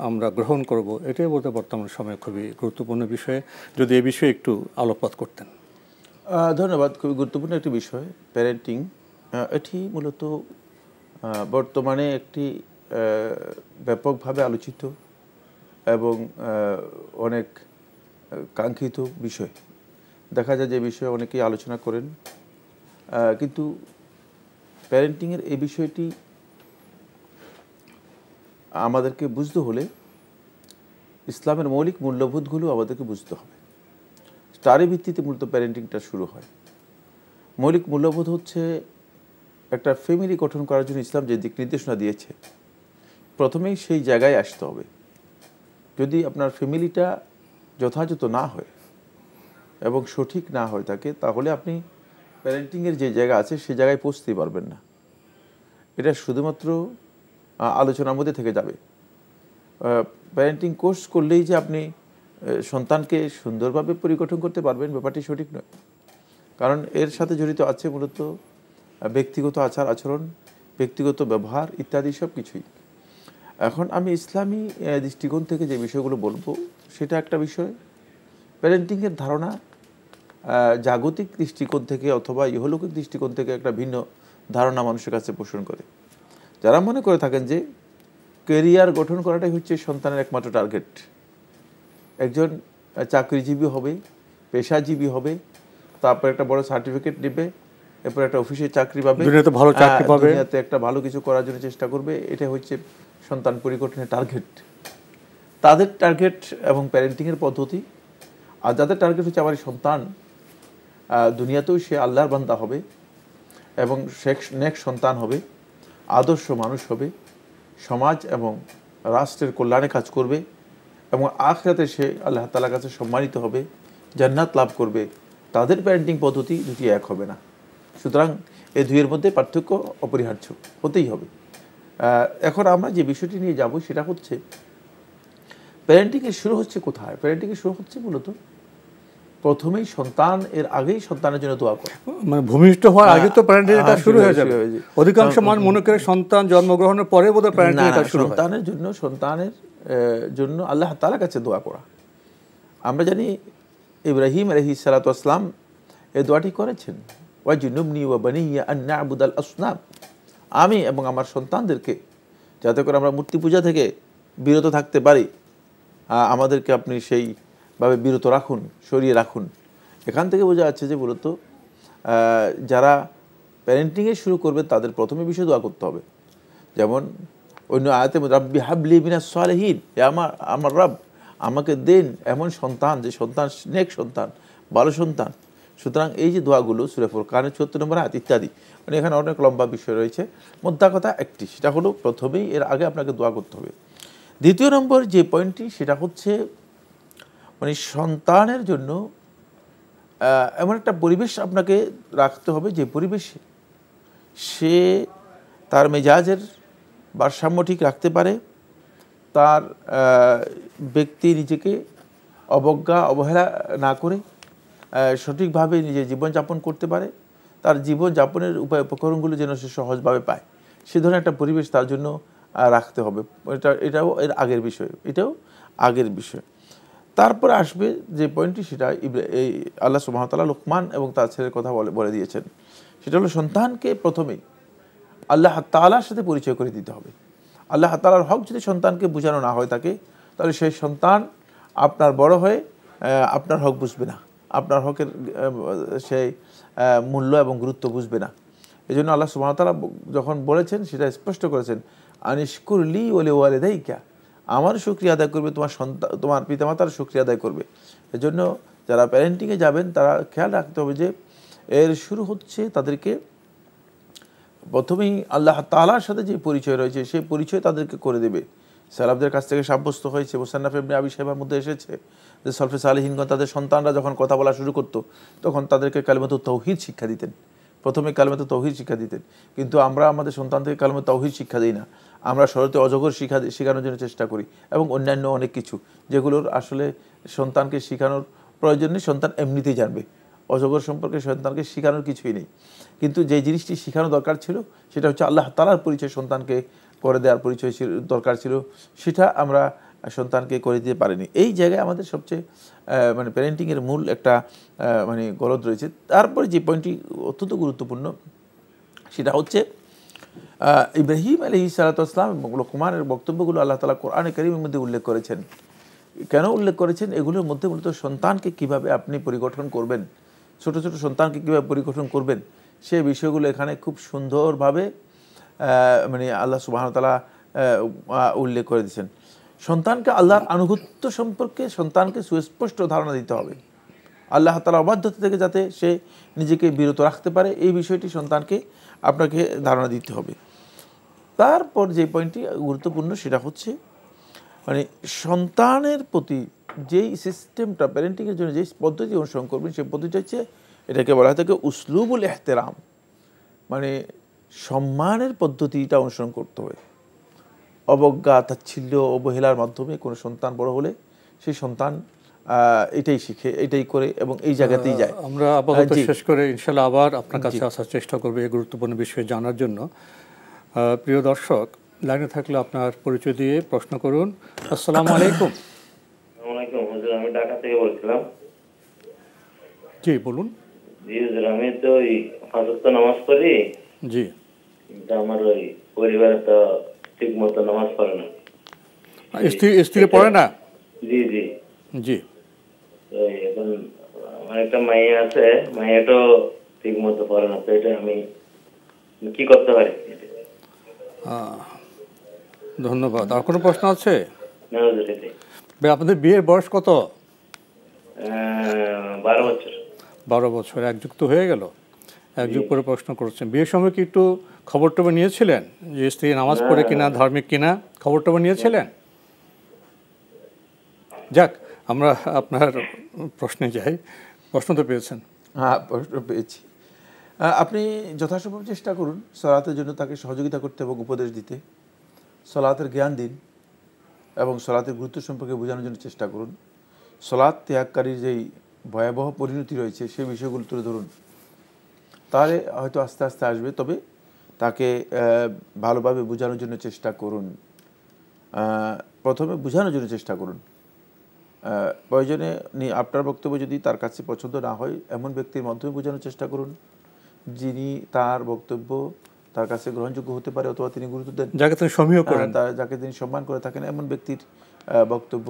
Speaker 2: আমরা গ্রহণ করব, এটাই বলতে বর্তমান সময়ে খুবই গুরুত্বপূর্ণ বিষয়। যদি এই বিষয়ে একটু আলোকপাত করতেন।
Speaker 3: ধন্যবাদ। খুবই গুরুত্বপূর্ণ একটি বিষয় প্যারেন্টিং। এটি মূলত বর্তমানে একটি ব্যাপকভাবে আলোচিত এবং অনেক কাঙ্ক্ষিত বিষয়। দেখা যায় যে বিষয়ে অনেকেই আলোচনা করেন, কিন্তু প্যারেন্টিংয়ের এই বিষয়টি আমাদেরকে বুঝতে হলে ইসলামের মৌলিক মূল্যবোধগুলো আমাদেরকে বুঝতে হবে। তারই ভিত্তিতে মূলত প্যারেন্টিংটা শুরু হয়। মৌলিক মূল্যবোধ হচ্ছে একটা ফ্যামিলি গঠন করার জন্য ইসলাম যে দিক নির্দেশনা দিয়েছে, প্রথমেই সেই জায়গায় আসতে হবে। যদি আপনার ফ্যামিলিটা যথাযথ না হয় এবং সঠিক না হয় থাকে, তাহলে আপনি প্যারেন্টিংয়ের যে জায়গা আছে সেই জায়গায় পৌঁছতেই পারবেন না। এটা শুধুমাত্র আলোচনার মধ্যে থেকে যাবে। প্যারেন্টিং কোর্স করলেই যে আপনি সন্তানকে সুন্দরভাবে পরিগঠন করতে পারবেন, ব্যাপারটি সঠিক নয়। কারণ এর সাথে জড়িত আছে মূলত ব্যক্তিগত আচার আচরণ, ব্যক্তিগত ব্যবহার ইত্যাদি সব কিছুই। এখন আমি ইসলামী দৃষ্টিকোণ থেকে যে বিষয়গুলো বলবো সেটা একটা বিষয়। প্যারেন্টিংয়ের ধারণা জাগতিক দৃষ্টিকোণ থেকে অথবা ইহলৌকিক দৃষ্টিকোণ থেকে একটা ভিন্ন ধারণা মানুষের কাছে পোষণ করে। যারা মনে করে থাকেন যে ক্যারিয়ার গঠন করাটাই হচ্ছে সন্তানের একমাত্র টার্গেট, একজন চাকরিজীবী হবে, পেশাজীবী হবে, তারপর একটা বড় সার্টিফিকেট নেবে, এরপর একটা অফিসে চাকরি পাবে, দুনিয়াতে একটা ভালো কিছু করার জন্য চেষ্টা করবে, এটা হচ্ছে সন্তান পরিগঠনের টার্গেট। তাদের টার্গেট এবং প্যারেন্টিংয়ের পদ্ধতি। আর যাদের টার্গেট হচ্ছে আমার সন্তান দুনিয়াতেও সে আল্লাহর বান্দা হবে এবং নেক সন্তান হবে, আদর্শ মানুষ হবে, সমাজ এবং রাষ্ট্রের কল্যাণে কাজ করবে এবং আখিরাতে সে আল্লাহ তাআলার কাছে সম্মানিত হবে, জান্নাত লাভ করবে, তাদের প্যারেন্টিং পদ্ধতি দুটি এক হবে না। সুতরাং এই দুইয়ের মধ্যে পার্থক্য অপরিহার্য হতেই হবে। এখন আমরা যে বিষয়টি নিয়ে যাব সেটা হচ্ছে প্যারেন্টিংয়ের শুরু হচ্ছে কোথায়। প্যারেন্টিংয়ের শুরু হচ্ছে মূলত প্রথমেই সন্তান, এর আগেই সন্তানের জন্য দোয়া করা, মানে
Speaker 2: ভূমিষ্ঠ হওয়ার আগে তো প্যারেন্টিংটা শুরু হয়ে যাবে। অধিকাংশ মানুষ মনে করে সন্তান জন্মগ্রহণের পরে বোধহয় প্যারেন্টিংটা শুরু হয়।
Speaker 3: সন্তানের জন্য আল্লাহ তাআলার কাছে দোয়া করা। আমরা জানি ইব্রাহিম আলাইহিস সালাতু ওয়াস সালাম এই দোয়াটি করেছেন, ওয়াজনুবনি ওয়া বানিয়া আন না'বুদাল আসনাম, আমি এবং আমার সন্তানদেরকে যাতে করে আমরা মূর্তি পূজা থেকে বিরত থাকতে পারি, আমাদেরকে আপনি সেইভাবে বিরত রাখুন, সরিয়ে রাখুন। এখান থেকে বোঝা যাচ্ছে যে মূলত যারা প্যারেন্টিংয়ে শুরু করবে তাদের প্রথমে বিষয় দোয়া করতে হবে। যেমন অন্য আয়াতে রাব্বি হাবলি মিনাস সালিহিন, আমার রব আমাকে দেন এমন সন্তান যে সন্তান নেক সন্তান, ভালো সন্তান। সুতরাং এই যে দোয়াগুলো সূরা ফুরকানের ৭৪ নম্বর আয়াত ইত্যাদি, মানে এখানে অনেক লম্বা বিষয় রয়েছে, মোদ্দা কথা একটি, সেটা হলো প্রথমেই এর আগে আপনাকে দোয়া করতে হবে। দ্বিতীয় নম্বর যে পয়েন্টটি সেটা হচ্ছে মানে সন্তানের জন্য এমন একটা পরিবেশ আপনাকে রাখতে হবে যে পরিবেশে সে তার মেজাজের ভারসাম্য ঠিক রাখতে পারে, তার ব্যক্তি নিজেকে অবহেলা না করে সঠিকভাবে নিজের জীবনযাপন করতে পারে, তার জীবনযাপনের উপায় উপকরণগুলো যেন সে সহজভাবে পায়, সে ধরনের একটা পরিবেশ তার জন্য রাখতে হবে। এটাও এর আগের বিষয়, এটাও আগের বিষয়। তারপরে আসবে যে পয়েন্টটি, সেটা এই আল্লাহ সুবহানাহু ওয়া তাআলা লোকমান এবং তার ছেলের কথা বলে দিয়েছেন। সেটা হলো সন্তানকে প্রথমেই আল্লাহ তাআলার সাথে পরিচয় করে দিতে হবে। আল্লাহ তাআলার হক যদি সন্তানকে বোঝানো না হয় থাকে, তাহলে সেই সন্তান আপনার বড় হয়ে আপনার হক বুঝবে না, আপনার হকের সেই মূল্য এবং গুরুত্ব বুঝবে না। এই জন্য আল্লাহ সুবহানাহু ওয়া তাআলা যখন বলেছেন সেটা স্পষ্ট করেছেন, আনিশকুর লি ওয়া লিওয়ালিদাইকা, আমার শুকরিয়া আদায় করবে, তোমার পিতামাতার শুকরিয়া আদায় করবে। এজন্য যারা প্যারেন্টিংয়ে যাবেন তারা খেয়াল রাখতে হবে যে এর শুরু হচ্ছে তাদেরকে প্রথমেই আল্লাহ তাআলার সাথে যে পরিচয় রয়েছে সেই পরিচয় তাদেরকে করে দেবে। সালাফদের কাছ থেকে সাব্যস্ত হয়েছে, মুসান্নাফ ইবনে আবি শাইবার মধ্যে এসেছে যে সলফে সালেহিনগণ তাদের সন্তানরা যখন কথা বলা শুরু করতো তখন তাদেরকে কালিমাতুত তাওহীদ শিক্ষা দিতেন, প্রথমে কালিমাতুত তাওহীদ শিক্ষা দিতেন। কিন্তু আমরা আমাদের সন্তানদেরকে কালিমাতুত তাওহীদ শিক্ষা দিই না, আমরা শরতে অজগর শেখানোর জন্য চেষ্টা করি এবং অন্যান্য অনেক কিছু যেগুলোর আসলে সন্তানকে শেখানোর প্রয়োজন নেই, সন্তান এমনিতেই জানবে। অজগর সম্পর্কে সন্তানকে শেখানোর কিছুই নেই, কিন্তু যে জিনিসটি শেখানো দরকার ছিল সেটা হচ্ছে আল্লাহ তাআলার পরিচয় সন্তানকে করে দেওয়ার পরিচয় দরকার ছিল, সেটা আমরা সন্তানকে করে দিতে পারিনি। এই জায়গায় আমাদের সবচেয়ে মানে প্যারেন্টিংয়ের মূল একটা মানে গলদ রয়েছে। তারপরে যে পয়েন্টটি অত্যন্ত গুরুত্বপূর্ণ সেটা হচ্ছে ইব্রাহিম আলাইহিস সালাতু ওয়াস সালাম এবং লোকমানের বক্তব্যগুলো আল্লাহ তাআলা কোরআনে কারীমের মধ্যে উল্লেখ করেছেন। কেন উল্লেখ করেছেন? এগুলোর মধ্যে মূলত সন্তানকে কিভাবে আপনি পরিগঠন করবেন, ছোট ছোট সন্তানকে কীভাবে পরিগঠন করবেন, সেই বিষয়গুলো এখানে খুব সুন্দরভাবে মানে আল্লাহ সুবহানাহু ওয়া তাআলা উল্লেখ করে দিয়েছেন। সন্তানকে আল্লাহর আনুগত্য সম্পর্কে সন্তানকে সুস্পষ্ট ধারণা দিতে হবে। আল্লাহ তাআলার অবাধ্যতা থেকে যাতে সে নিজেকে বিরত রাখতে পারে, এই বিষয়টি সন্তানকে আপনাকে ধারণা দিতে হবে। তারপর যে পয়েন্টটি গুরুত্বপূর্ণ সেটা হচ্ছে মানে সন্তানের প্রতি যেই সিস্টেমটা প্যারেন্টিংয়ের জন্য যে পদ্ধতি অনুসরণ করবেন, সেই পদ্ধতি হচ্ছে এটাকে বলা হয় থাকে উসলুবুল ইহতিরাম, মানে সম্মানের পদ্ধতিটা অনুসরণ করতে হবে। অবজ্ঞা, তাচ্ছিল্য, অবহেলার মাধ্যমে কোনো সন্তান বড় হলে সেই সন্তান এটাই শিখে, এটাই করে এবং এই জায়গাতেই যায়।
Speaker 2: আমরা আপাতত শেষ করে ইনশাআল্লাহ আবার আপনার কাছে আসার চেষ্টা করব এই গুরুত্বপূর্ণ বিষয়ে জানার জন্য। প্রিয় দর্শক, লাইনে থাকলে আপনার পরিচয় দিয়ে প্রশ্ন করুন। আসসালামু আলাইকুম।
Speaker 12: আসসালামু আলাইকুম হুজুর, আমি ঢাকা থেকে বলছিলাম।
Speaker 2: জি বলুন।
Speaker 12: জি হুজুর, আমি তো ওই পাঁচ ওয়াক্ত নামাজ পড়ি।
Speaker 2: জি।
Speaker 12: কিন্তু আমার ওই পরিবারে তো ঠিক মতো নামাজ পড়ে না।
Speaker 2: স্ত্রী পড়ে না?
Speaker 12: জি জি
Speaker 2: জি।
Speaker 12: এখন আমার একটা মাইয়া আছে, মাইয়াটাও ঠিক মতো পড়ে না, তো এটা আমি কি করতে পারি?
Speaker 2: ধন্যবাদ। আর কোনো প্রশ্ন আছে?
Speaker 12: না হুজুর, এটাই।
Speaker 2: আপনাদের বিয়ের বয়স কত?
Speaker 12: 12 বছর।
Speaker 2: 12 বছর, এক যুগ তো হয়ে গেল। এক যুগ পরে প্রশ্ন করছেন। বিয়ের সময় কি একটু খবর টবর নিয়েছিলেন যে স্ত্রী নামাজ পড়ে কিনা, ধার্মিক কিনা, খবর টবর নিয়েছিলেন? যাক, আমরা আপনার প্রশ্নে যাই। প্রশ্ন তো পেয়েছেন?
Speaker 3: হ্যাঁ, প্রশ্ন পেয়েছি। আপনি যথাসম্ভব চেষ্টা করুন সলাতের জন্য তাকে সহযোগিতা করতে এবং উপদেশ দিতে। সলাতের জ্ঞান দিন এবং সলাতের গুরুত্ব সম্পর্কে বোঝানোর জন্য চেষ্টা করুন। সলাত ত্যাগকারীর যেই ভয়াবহ পরিণতি রয়েছে সেই বিষয়গুলো তুলে ধরুন, তাহলে হয়তো আস্তে আস্তে আসবে। তবে তাকে ভালোভাবে বোঝানোর জন্য চেষ্টা করুন। প্রথমে বোঝানোর জন্য চেষ্টা করুন। প্রয়োজনে আপনার বক্তব্য যদি তার কাছে পছন্দ না হয়, এমন ব্যক্তির মাধ্যমে বোঝানোর চেষ্টা করুন যিনি তার বক্তব্য তার কাছে গ্রহণযোগ্য হতে পারে অথবা তিনি গুরুত্ব দেন,
Speaker 2: যাকে তিনি সমীহ করেন,
Speaker 3: যাকে তিনি সম্মান করে থাকেন, এমন ব্যক্তির বক্তব্য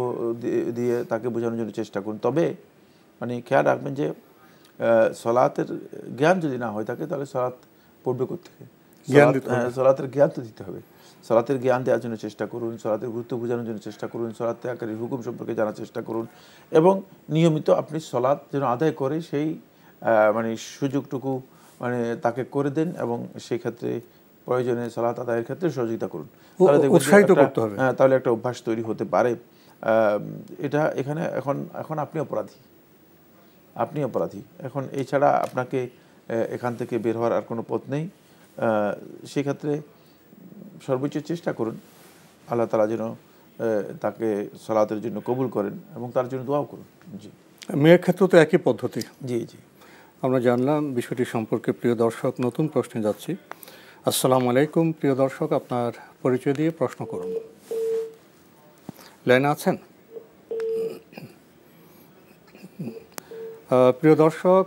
Speaker 3: দিয়ে তাকে বোঝানোর জন্য চেষ্টা করুন। তবে মানে খেয়াল রাখবেন যে সলাতের জ্ঞান যদি না হয় থাকে তাহলে সলাত পড়বে কোত্থেকে? সলাতের জ্ঞান তো দিতে হবে। সলাতের জ্ঞান দেওয়ার জন্য চেষ্টা করুন, সলাতের গুরুত্ব বোঝানোর জন্য চেষ্টা করুন, সলাত ত্যাগকারীর হুকুম সম্পর্কে জানার চেষ্টা করুন এবং নিয়মিত আপনি সলাত যেন আদায় করে সেই মানে সুযোগটুকু মানে তাকে করে দেন এবং সেই ক্ষেত্রে প্রয়োজনে সলাত আদায়ের ক্ষেত্রে সহযোগিতা করুন। তাহলে তাহলে একটা অভ্যাস তৈরি হতে পারে। এটা এখানে এখন আপনি অপরাধী। এখন এছাড়া আপনাকে এখান থেকে বের হওয়ার আর কোনো পথ নেই। সেক্ষেত্রে সর্বোচ্চ চেষ্টা করুন আল্লাহ তাআলা যেন তাকে সালাতের জন্য কবুল করেন এবং তার জন্য দোয়াও করুন। জি।
Speaker 2: মেয়ের ক্ষেত্রে তো একই পদ্ধতি।
Speaker 3: জি জি,
Speaker 2: আমরা জানলাম বিষয়টি সম্পর্কে। প্রিয় দর্শক, নতুন প্রশ্নে যাচ্ছি। আসসালামু আলাইকুম। প্রিয় দর্শক, আপনার পরিচয় দিয়ে প্রশ্ন করুন। লাইনে আছেন? প্রিয় দর্শক,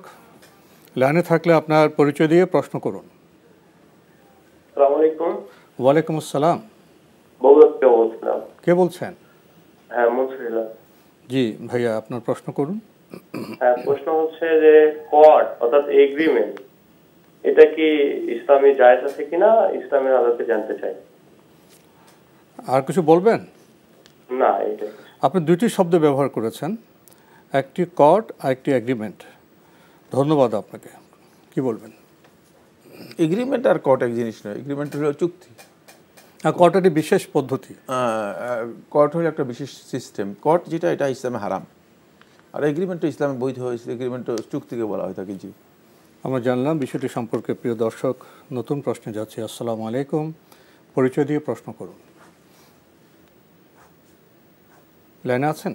Speaker 2: লাইনে থাকলে আপনার পরিচয় দিয়ে প্রশ্ন করুন।
Speaker 13: আসসালামু আলাইকুম।
Speaker 2: ওয়ালাইকুম আসসালাম।
Speaker 13: বলছিলাম।
Speaker 2: কে বলছেন?
Speaker 13: হ্যাঁ, মুনসিরুল্লাহ।
Speaker 2: জি ভাইয়া, আপনার প্রশ্ন করুন।
Speaker 13: হ্যাঁ, প্রশ্ন হচ্ছে যে কর্ড অর্থাৎ এগ্রিমেন্ট, এটা কি ইসলামে জায়েজ আছে কিনা, ইসলামের আলোকে জানতে চাই।
Speaker 2: আর কিছু বলবেন?
Speaker 13: না, এটা
Speaker 2: আপনি দুইটি শব্দ ব্যবহার করেছেন, একটি কর্ড আর একটি এগ্রিমেন্ট। ধন্যবাদ আপনাকে। কি বলবেন?
Speaker 3: এগ্রিমেন্ট আর কর্ড এক জিনিস নয়। এগ্রিমেন্ট হলো চুক্তি,
Speaker 2: আর কর্ড একটি বিশেষ পদ্ধতি।
Speaker 3: কর্ড হলো একটা বিশেষ সিস্টেম। কর্ড যেটা, এটা ইসলামে হারাম, আর এগ্রিমেন্টও ইসলামে বৈধ হয়েছে। এগ্রিমেন্টও চুক্তিকে বলা হয় থাকে। জি,
Speaker 2: আমরা জানলাম বিষয়টি সম্পর্কে। প্রিয় দর্শক, নতুন প্রশ্নে যাচ্ছি। আসসালামু আলাইকুম। পরিচয় দিয়ে প্রশ্ন করুন। লাইনে আছেন?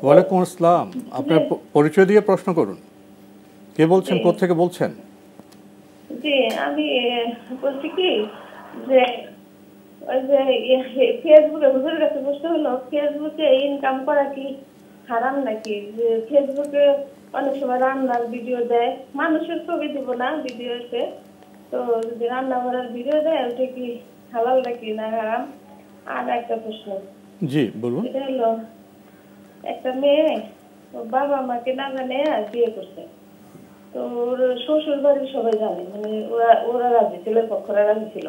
Speaker 2: ওয়ালাইকুম আসসালাম। আপনার পরিচয় দিয়ে প্রশ্ন করুন। কে বলছেন, কোত্থেকে বলছেন?
Speaker 4: জি, আমি বলছি কি যে ওই যে ফেসবুকে হুজুরের কাছে প্রশ্ন হলো, ফেসবুকে ইনকাম করা কি হারাম নাকি? যে ফেসবুকে অনেক সময় রান্নার ভিডিও দেয়, মানুষের ছবি দিব না, ভিডিওতে তো যদি রান্না করার ভিডিও দেয় ওটা কি হালাল নাকি না হারাম?
Speaker 14: আর একটা প্রশ্ন,
Speaker 2: জি বলুন।
Speaker 14: এটা হলো একটা মেয়ে ওর বাবা মাকে না জানে আর বিয়ে করছে, তো ওর শ্বশুর বাড়ির সবাই জানে, মানে ওরা রাজি, ছেলের পক্ষরা রাজি ছিল।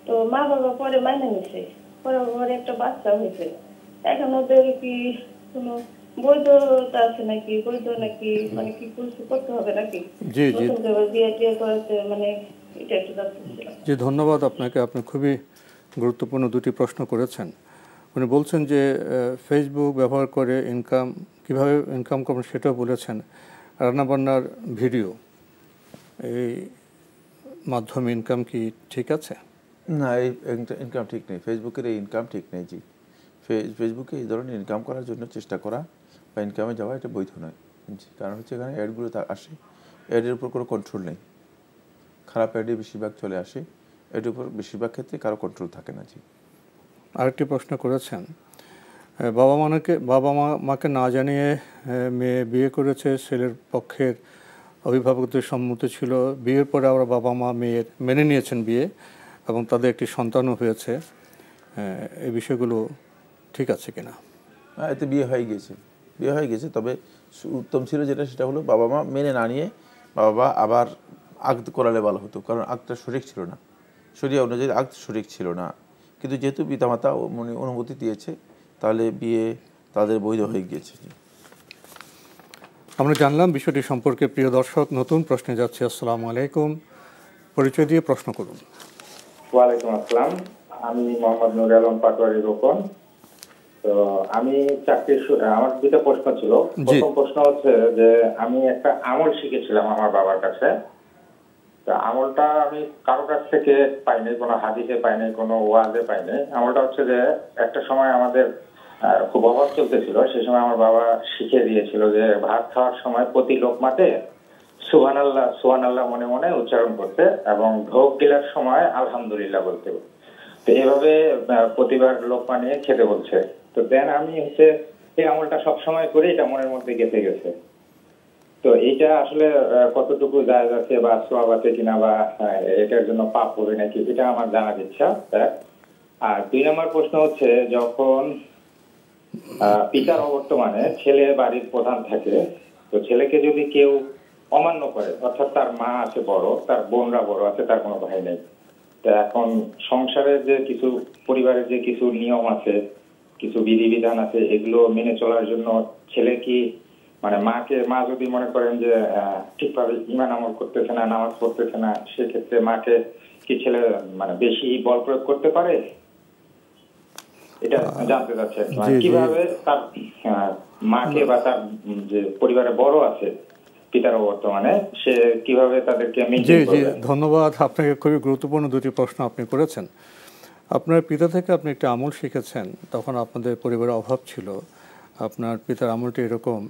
Speaker 14: তো মা বাবা পরে মাইনে নিছে, পরে একটা বাচ্চা হয়েছে। এখন ওদের কি কোনো বৈধতা আছে নাকি, বৈধ নাকি, মানে কি করতে হবে নাকি?
Speaker 2: জি জি
Speaker 14: বিয়ে টিয়ে করাতে, মানে এটা একটু জানতে চাইছিলাম।
Speaker 2: জি ধন্যবাদ আপনাকে, আপনি খুবই গুরুত্বপূর্ণ দুটি প্রশ্ন করেছেন। উনি বলছেন যে ফেসবুক ব্যবহার করে কিভাবে ইনকাম করবেন সেটাও বলেছেন। রান্নাবান্নার ভিডিও এই মাধ্যমে ইনকাম কি ঠিক আছে?
Speaker 3: না, এই ইনকাম ঠিক নেই, ফেসবুকের এই ইনকাম ঠিক নেই। জি, ফেসবুকে এই ধরনের ইনকাম করার জন্য চেষ্টা করা বা ইনকামে যাওয়া এটা বৈধ নয়। জি, কারণ হচ্ছে এখানে অ্যাডগুলো আসে, অ্যাডের উপর কোনো কন্ট্রোল নেই, খারাপ অ্যাডে বেশিরভাগ চলে আসে, এটার উপর বেশিরভাগ ক্ষেত্রে কারো কন্ট্রোল থাকে না। জি,
Speaker 2: আরেকটি প্রশ্ন করেছেন, বাবা মাকে না জানিয়ে মেয়ে বিয়ে করেছে, ছেলের পক্ষের অভিভাবকদের সম্মতি ছিল, বিয়ের পরে আবার বাবা মা মেয়ের মেনে নিয়েছেন বিয়ে এবং তাদের একটি সন্তানও হয়েছে, এই বিষয়গুলো ঠিক আছে কিনা?
Speaker 3: এতে বিয়ে হয়ে গেছে, তবে উত্তম ছিল যেটা, সেটা হলো বাবা মা মেনে না নিয়ে বাবা আবার আক্ত করালে ভালো হতো, কারণ আক্তটা সঠিক ছিল না, শরিয়া অনুযায়ী আক্ত সঠিক ছিল না। কিন্তু যেহেতু পিতামাতা অনুমতি দিয়েছে, তাহলে বিয়ে তাদের বৈধ হয়ে গিয়েছে।
Speaker 2: আমরা জানলাম বিষয়টি সম্পর্কে। প্রিয় দর্শক, নতুন প্রশ্নে যাচ্ছে। আসসালামু আলাইকুম, পরিচয় দিয়ে প্রশ্ন করুন।
Speaker 15: ওয়ালাইকুম আসসালাম, আমি মোহাম্মদ নুর আলম পাটোয়ারি রোকন। তো আমি আমার দুটো প্রশ্ন ছিল। প্রথম প্রশ্ন হচ্ছে যে আমি একটা আমল শিখেছিলাম আমার বাবার কাছে। তো আমলটা আমি কারো কাছ থেকে পাইনি, কোনো হাদিসে পাইনি, কোনো ওয়াজে পাইনি। আমলটা হচ্ছে যে একটা সময় আমাদের খুব অভাব চলতেছিল, সেই সময় আমার বাবা শিখিয়ে দিয়েছিল যে ভাত খাওয়ার সময় প্রতি লোকমাতে সুবহানাল্লাহ মনে মনে উচ্চারণ করতে এবং ঢোক গিলার সময় আলহামদুলিল্লাহ বলতে। তো এভাবে প্রতিবার লোকমা নিয়ে খেতে বলছে। তো দেন আমি এই আমলটা সবসময় করে এটা মনের মধ্যে গেঁথে গেছে। তো এইটা আসলে কতটুকু জায়েজ আছে বা সওয়াব আছে কিনা, বা এটার জন্য পাপ হবে নাকি, এটা আমার জানার ইচ্ছা। আর 2 নম্বর প্রশ্ন হচ্ছে, যখন পিতার অবর্তমানে ছেলে বাড়ির প্রধান থাকে, তো ছেলেকে যদি কেউ অমান্য করে, অর্থাৎ তার মা আছে বড়, তার বোনরা বড় আছে, তার কোনো ভাই নেই, তো এখন সংসারের যে কিছু, পরিবারের যে কিছু নিয়ম আছে, কিছু বিধিবিধান আছে, এগুলো মেনে চলার জন্য ছেলে কি, মানে মা যদি মনে করেন যে ঠিকভাবে ঈমান আমল করতেছে না, নামাজ পড়তেছে না, সেক্ষেত্রে মাকে কি ছেলে মানে বেশি বল প্রয়োগ করতে পারে? এটা জানতে চাচ্ছি কিভাবে তার মাকে বা তার যে পরিবারে বড় আছে পিতার বর্তমানে, সে কিভাবে তাদেরকে মেইনটেইন করবে।
Speaker 2: জি ধন্যবাদ আপনাকে, খুবই গুরুত্বপূর্ণ দুটি প্রশ্ন আপনি করেছেন। আপনার পিতা থেকে আপনি একটা আমল শিখেছেন, তখন আপনাদের পরিবারে অভাব ছিল, আপনার পিতার আমলটি এরকম,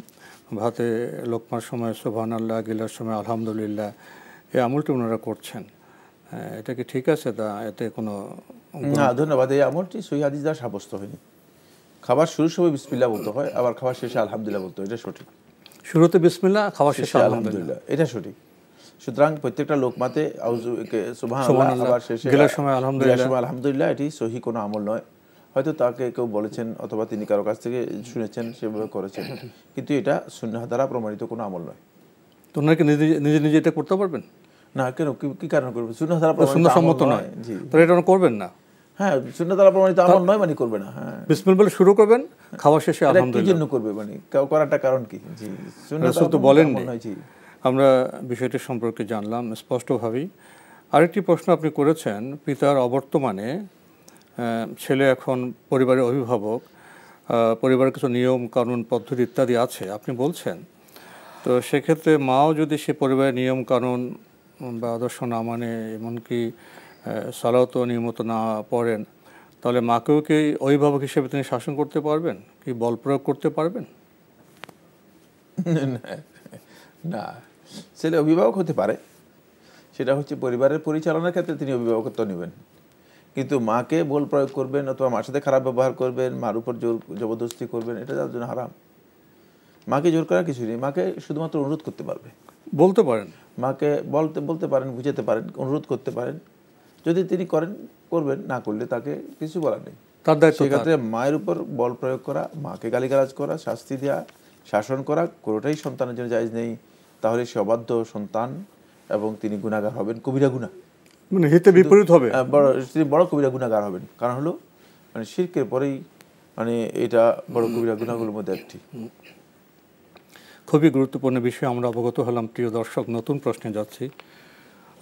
Speaker 2: ভাতে লোকমার সময় সুবহানাল্লাহ, গিলার সময় আলহামদুলিল্লাহ, এই আমলটি ওনারা করছেন, এটা কি ঠিক আছে? তা এতে কোনো
Speaker 3: না, ধন্যবাদ। এই আমলটি সহিহ হাদিস দ্বারা সাব্যস্ত হয়নি। খাবার শুরুর সময় বিসমিল্লাহ বলতে হয়, আবার খাবার শেষে আলহামদুলিল্লাহ বলতে হয়, এটা সঠিক।
Speaker 2: শুরুতে বিসমিল্লাহ, খাবার শেষে আলহামদুলিল্লাহ,
Speaker 3: এটা সঠিক। সুতরাং প্রত্যেকটা লোকমাতে সুবহানাল্লাহ, আবার শেষে
Speaker 2: গিলার সময়
Speaker 3: আলহামদুলিল্লাহ, এটি সহিহ কোনো আমল নয়। হয়তো তাকে কেউ বলেছেন অথবা তিনি কারো কাছ থেকে শুনেছেন, সেভাবে করেছেন, কিন্তু এটা সুন্নাহ দ্বারা প্রমাণিত কোনো আমল নয়।
Speaker 2: তো ওনাকে নিজে নিজে এটা করতে পারবেন
Speaker 3: না? কেন, কি কারণে করবেন? সুন্নাহ দ্বারা
Speaker 2: সুন্নাহসম্মত নয়, তো এটা করবেন না।
Speaker 3: হ্যাঁ, সুন্নাহ দ্বারা প্রমাণিত আমল নয় মানে করবে না। হ্যাঁ,
Speaker 2: বিসমিল্লাহ বলে শুরু করবেন, খাওয়া শেষে আলহামদুলিল্লাহ।
Speaker 3: কি জন্য করবে, মানে করাটা কারণ কি? জি,
Speaker 2: সুন্নাহ তো বলেন না। আমরা বিষয়টি সম্পর্কে জানলাম স্পষ্টভাবেই। আরেকটি প্রশ্ন আপনি করেছেন, পিতার অবর্তমানে ছেলে এখন পরিবারের অভিভাবক, পরিবারের কিছু নিয়ম কানুন পদ্ধতি ইত্যাদি আছে আপনি বলছেন, তো সেক্ষেত্রে মাও যদি সে পরিবারের নিয়ম কানুন বা আদর্শ না মানে, এমনকি সালাতও নিয়মিত না পড়েন, তাহলে মাকেও কি অভিভাবক হিসেবে তিনি শাসন করতে পারবেন, কি বল প্রয়োগ করতে পারবেন?
Speaker 3: না, ছেলে অভিভাবক হতে পারে, সেটা হচ্ছে পরিবারের পরিচালনার ক্ষেত্রে তিনি অভিভাবকত্ব নেবেন, কিন্তু মাকে বল প্রয়োগ করবেন অথবা মার সাথে খারাপ ব্যবহার করবেন, মার উপর জবরদস্তি করবেন, এটা তার জন্য হারাম। মাকে জোর করার কিছু নেই, মাকে শুধুমাত্র অনুরোধ করতে পারবে,
Speaker 2: বলতে পারেন,
Speaker 3: মাকে বলতে পারেন, বুঝাতে পারেন, অনুরোধ করতে পারেন। যদি তিনি করবেন, না করলে তাকে কিছু বলার নেই।
Speaker 2: তার দায়িত্ব।
Speaker 3: সেক্ষেত্রে মায়ের উপর বল প্রয়োগ করা, মাকে গালিগালাজ করা, শাস্তি দেওয়া, শাসন করা কোনোটাই সন্তানের জন্য জায়েজ নেই। তাহলে সে অবাধ্য সন্তান এবং তিনি গুনাহগার হবেন, কবিরা গুনাহ,
Speaker 2: মানে হিতে বিপরীত হবে,
Speaker 3: তিনি বড় কবিরা গুনাহগার হবেন। কারণ হলো মানে শিরকের পরেই মানে এটা বড় কবিরা গুনাহগুলোর মধ্যে একটি।
Speaker 2: খুবই গুরুত্বপূর্ণ বিষয় আমরা অবগত হলাম। প্রিয় দর্শক, নতুন প্রশ্নে যাচ্ছি।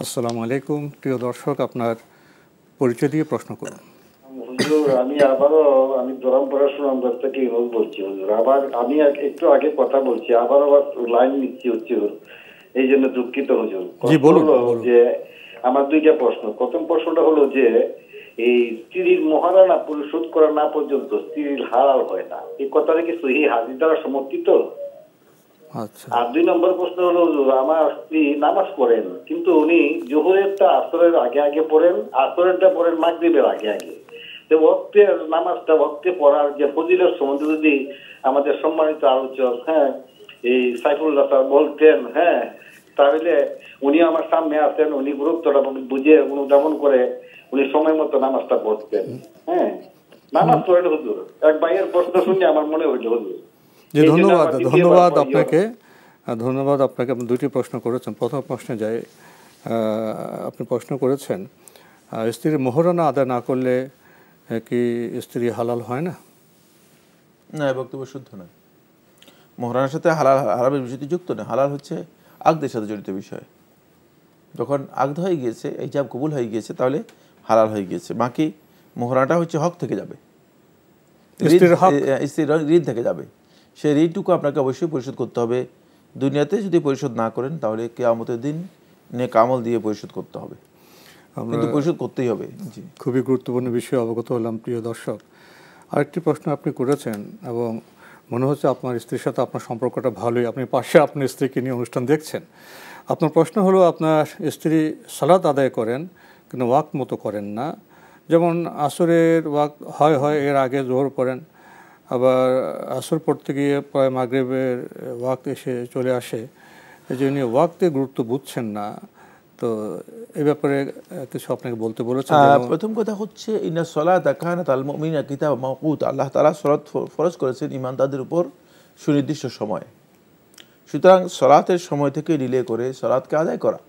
Speaker 2: আসসালামু আলাইকুম। প্রিয় দর্শক, আপনার পরিচয় দিয়ে প্রশ্ন করুন।
Speaker 11: হুজুর, আমি দোরাম পড়াশোনা থেকে ইনোজ বলছি হুজুর। আবার আমি একটু আগে কথা বলছি, আবার লাইন নিচ্ছি হুজুর, এই জন্য দুঃখিত হুজুর। যে আমার দুইটা প্রশ্ন। প্রথম প্রশ্নটা হলো যে এই স্ত্রীর মহারানা পরিশোধ করা না পর্যন্ত স্ত্রীর হালাল হয় না, এই কথাটা কি সহিহ হাদিস দ্বারা সমর্থিত? আর 2 নম্বর প্রশ্ন হলো হুজুর, আমার স্ত্রী নামাজ পড়েন কিন্তু উনি জোহরেরটা আসরের আগে আগে পড়েন, আসরেরটা পড়েন মাগরিবের আগে আগে। তো ওয়াক্তের নামাজটা ওয়াক্তে পড়ার যে ফজিলত সম্বন্ধে যদি আমাদের সম্মানিত আলোচক এই সাইফুল্লাহ স্যার বলতেন, তাহলে উনি আমার সামনে আসেন, উনি গুরুত্বটা বুঝে অনুধাবন করে উনি সময় মতো নামাজটা পড়তেন। নামাজ পড়েন হুজুর। এক ভাইয়ের প্রশ্ন শুনে আমার মনে হইল হুজুর।
Speaker 2: ধন্যবাদ আপনাকে। আপনি 2টি প্রশ্ন করেছেন। প্রথম প্রশ্নে যাই, আপনি প্রশ্ন করেছেন স্ত্রীর মোহরানা আদায় না করলে কি স্ত্রী হালাল হয় না?
Speaker 3: না, বক্তব্য শুদ্ধ নয়। মোহরানার সাথে হারামের বিষয়টি যুক্ত না। হালাল হচ্ছে আকদের সাথে জড়িত বিষয়। যখন আকদ হয়ে গিয়েছে, ইজাব কবুল হয়ে গিয়েছে, তাহলে হালাল হয়ে গিয়েছে। বাকি মোহরানাটা হচ্ছে হক থেকে যাবে, স্ত্রীর ঋণ থেকে যাবে। সেই ঋণটুকু আপনাকে অবশ্যই পরিশোধ করতে হবে। দুনিয়াতে যদি পরিশোধ না করেন তাহলে কিয়ামতের দিন নেক আমল দিয়ে পরিশোধ করতে হবে, কিন্তু পরিশোধ করতেই হবে। জি,
Speaker 2: খুবই গুরুত্বপূর্ণ বিষয় অবগত হলাম। প্রিয় দর্শক, আরেকটি প্রশ্ন আপনি করেছেন এবং মনে হচ্ছে আপনার স্ত্রীর সাথে আপনার সম্পর্কটা ভালোই। আপনি পাশে আপনার স্ত্রীকে নিয়ে অনুষ্ঠান দেখছেন। আপনার প্রশ্ন হলো, আপনার স্ত্রী সালাত আদায় করেন কিন্তু ওয়াক্ত মতো করেন না। যেমন আসরের ওয়াক্ত হয় এর আগে জোহর পড়েন, আবার আসর পড়তে গিয়ে প্রায় মাগরিবের ওয়াক্ত এসে চলে আসে, এই জন্য ওয়াক্তে গুরুত্ব বুঝছেন না। তো এই ব্যাপারে কিছু আপনাকে বলতে বলেছেন।
Speaker 3: প্রথম কথা হচ্ছে ইন্না সলাতা কানাত আল মুমিনিনা কিতাবাম মাওকুতা, আল্লাহ তাআলা সালাত ফরজ করেছেন ঈমানদারদের উপর সুনির্দিষ্ট সময়। সুতরাং সালাতের সময় থেকে ডিলে করে সালাতকে আদায় করা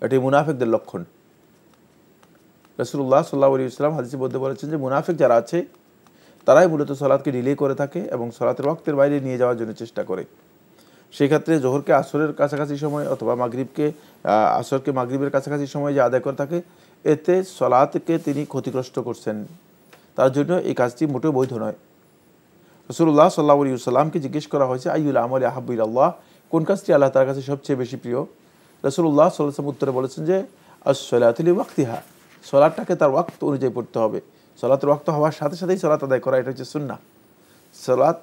Speaker 3: এটি মুনাফিকদের লক্ষণ। রাসূলুল্লাহ সাল্লাল্লাহু আলাইহি ওয়াসাল্লাম হাদিসে বলতে বলেছেন যে মুনাফিক যারা আছে তারাই মূলত সালাতকে ডিলে করে থাকে এবং সালাতের ওয়াক্তের বাইরে নিয়ে যাওয়ার জন্য চেষ্টা করে। সেই ক্ষেত্রে জোহরকে আসরের কাছাকাছি সময় অথবা মাগরিবকে আসরকে মাগরিবের কাছাকাছি সময় যে আদায় করে থাকে, এতে সালাতকে তিনি ক্ষতিগ্রস্ত করছেন। তার জন্য এই কাজটি মোটেও বৈধ নয়। রাসূলুল্লাহ সাল্লাল্লাহু আলাইহি ওয়াসাল্লামকে জিজ্ঞেস করা হয়েছে আইয়ুল আমালি আহাব্বু ইলাল্লাহ, কোন কাজটি আল্লাহ তাআলার কাছে সবচেয়ে বেশি প্রিয়? রাসূলুল্লাহ সাল্লাল্লাহু আলাইহি ওয়াসাল্লাম উত্তরে বলেছেন যে আস-সালাতু লিওয়াক্তিহা, সালাতটাকে তার ওয়াক্ত অনুযায়ী পড়তে হবে। সালাতের ওয়াক্ত হওয়ার সাথে সাথেই সালাত আদায় করা, এটা হচ্ছে সুন্নাহ। সালাত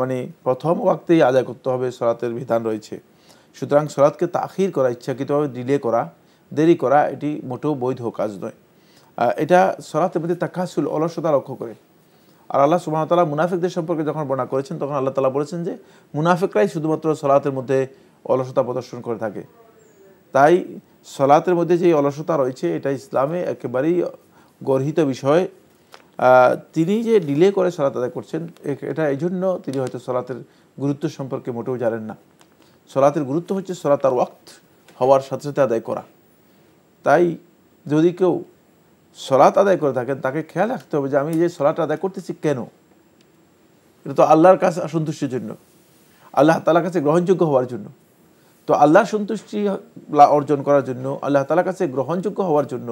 Speaker 3: মানে প্রথম ওয়াক্তেই আদায় করতে হবে, সালাতের বিধান রয়েছে। সুতরাং সালাতকে তাখির করা, ইচ্ছাকৃতভাবে ডিলে করা, দেরি করা, এটি মোটেও বৈধ কাজ নয়। এটা সালাতের মধ্যে তাকাসুল, অলসতা লক্ষ্য করে। আর আল্লাহ সুবহানাহু ওয়া তাআলা মুনাফিকদের সম্পর্কে যখন বর্ণনা করেছেন তখন আল্লাহ তাআলা বলেছেন যে মুনাফিকরাই শুধুমাত্র সালাতের মধ্যে অলসতা প্রদর্শন করে থাকে। তাই সালাতের মধ্যে যে অলসতা রয়েছে এটা ইসলামে একেবারেই গর্হিত বিষয়। তিনি যে ডিলে করে সালাত আদায় করছেন এটা এই জন্য তিনি হয়তো সালাতের গুরুত্ব সম্পর্কে মোটেও জানেন না। সালাতের গুরুত্ব হচ্ছে সালাত আর ওয়াক্ত হওয়ার সাথে সাথে আদায় করা। তাই যদি কেউ সালাত আদায় করে থাকেন তাকে খেয়াল রাখতে হবে যে আমি যে সালাত আদায় করতেছি কেন, এটা তো আল্লাহর কাছে সন্তুষ্টির জন্য, আল্লাহ তাআলার কাছে গ্রহণযোগ্য হওয়ার জন্য। তো আল্লাহর সন্তুষ্টি অর্জন করার জন্য, আল্লাহ তাআলার কাছে গ্রহণযোগ্য হওয়ার জন্য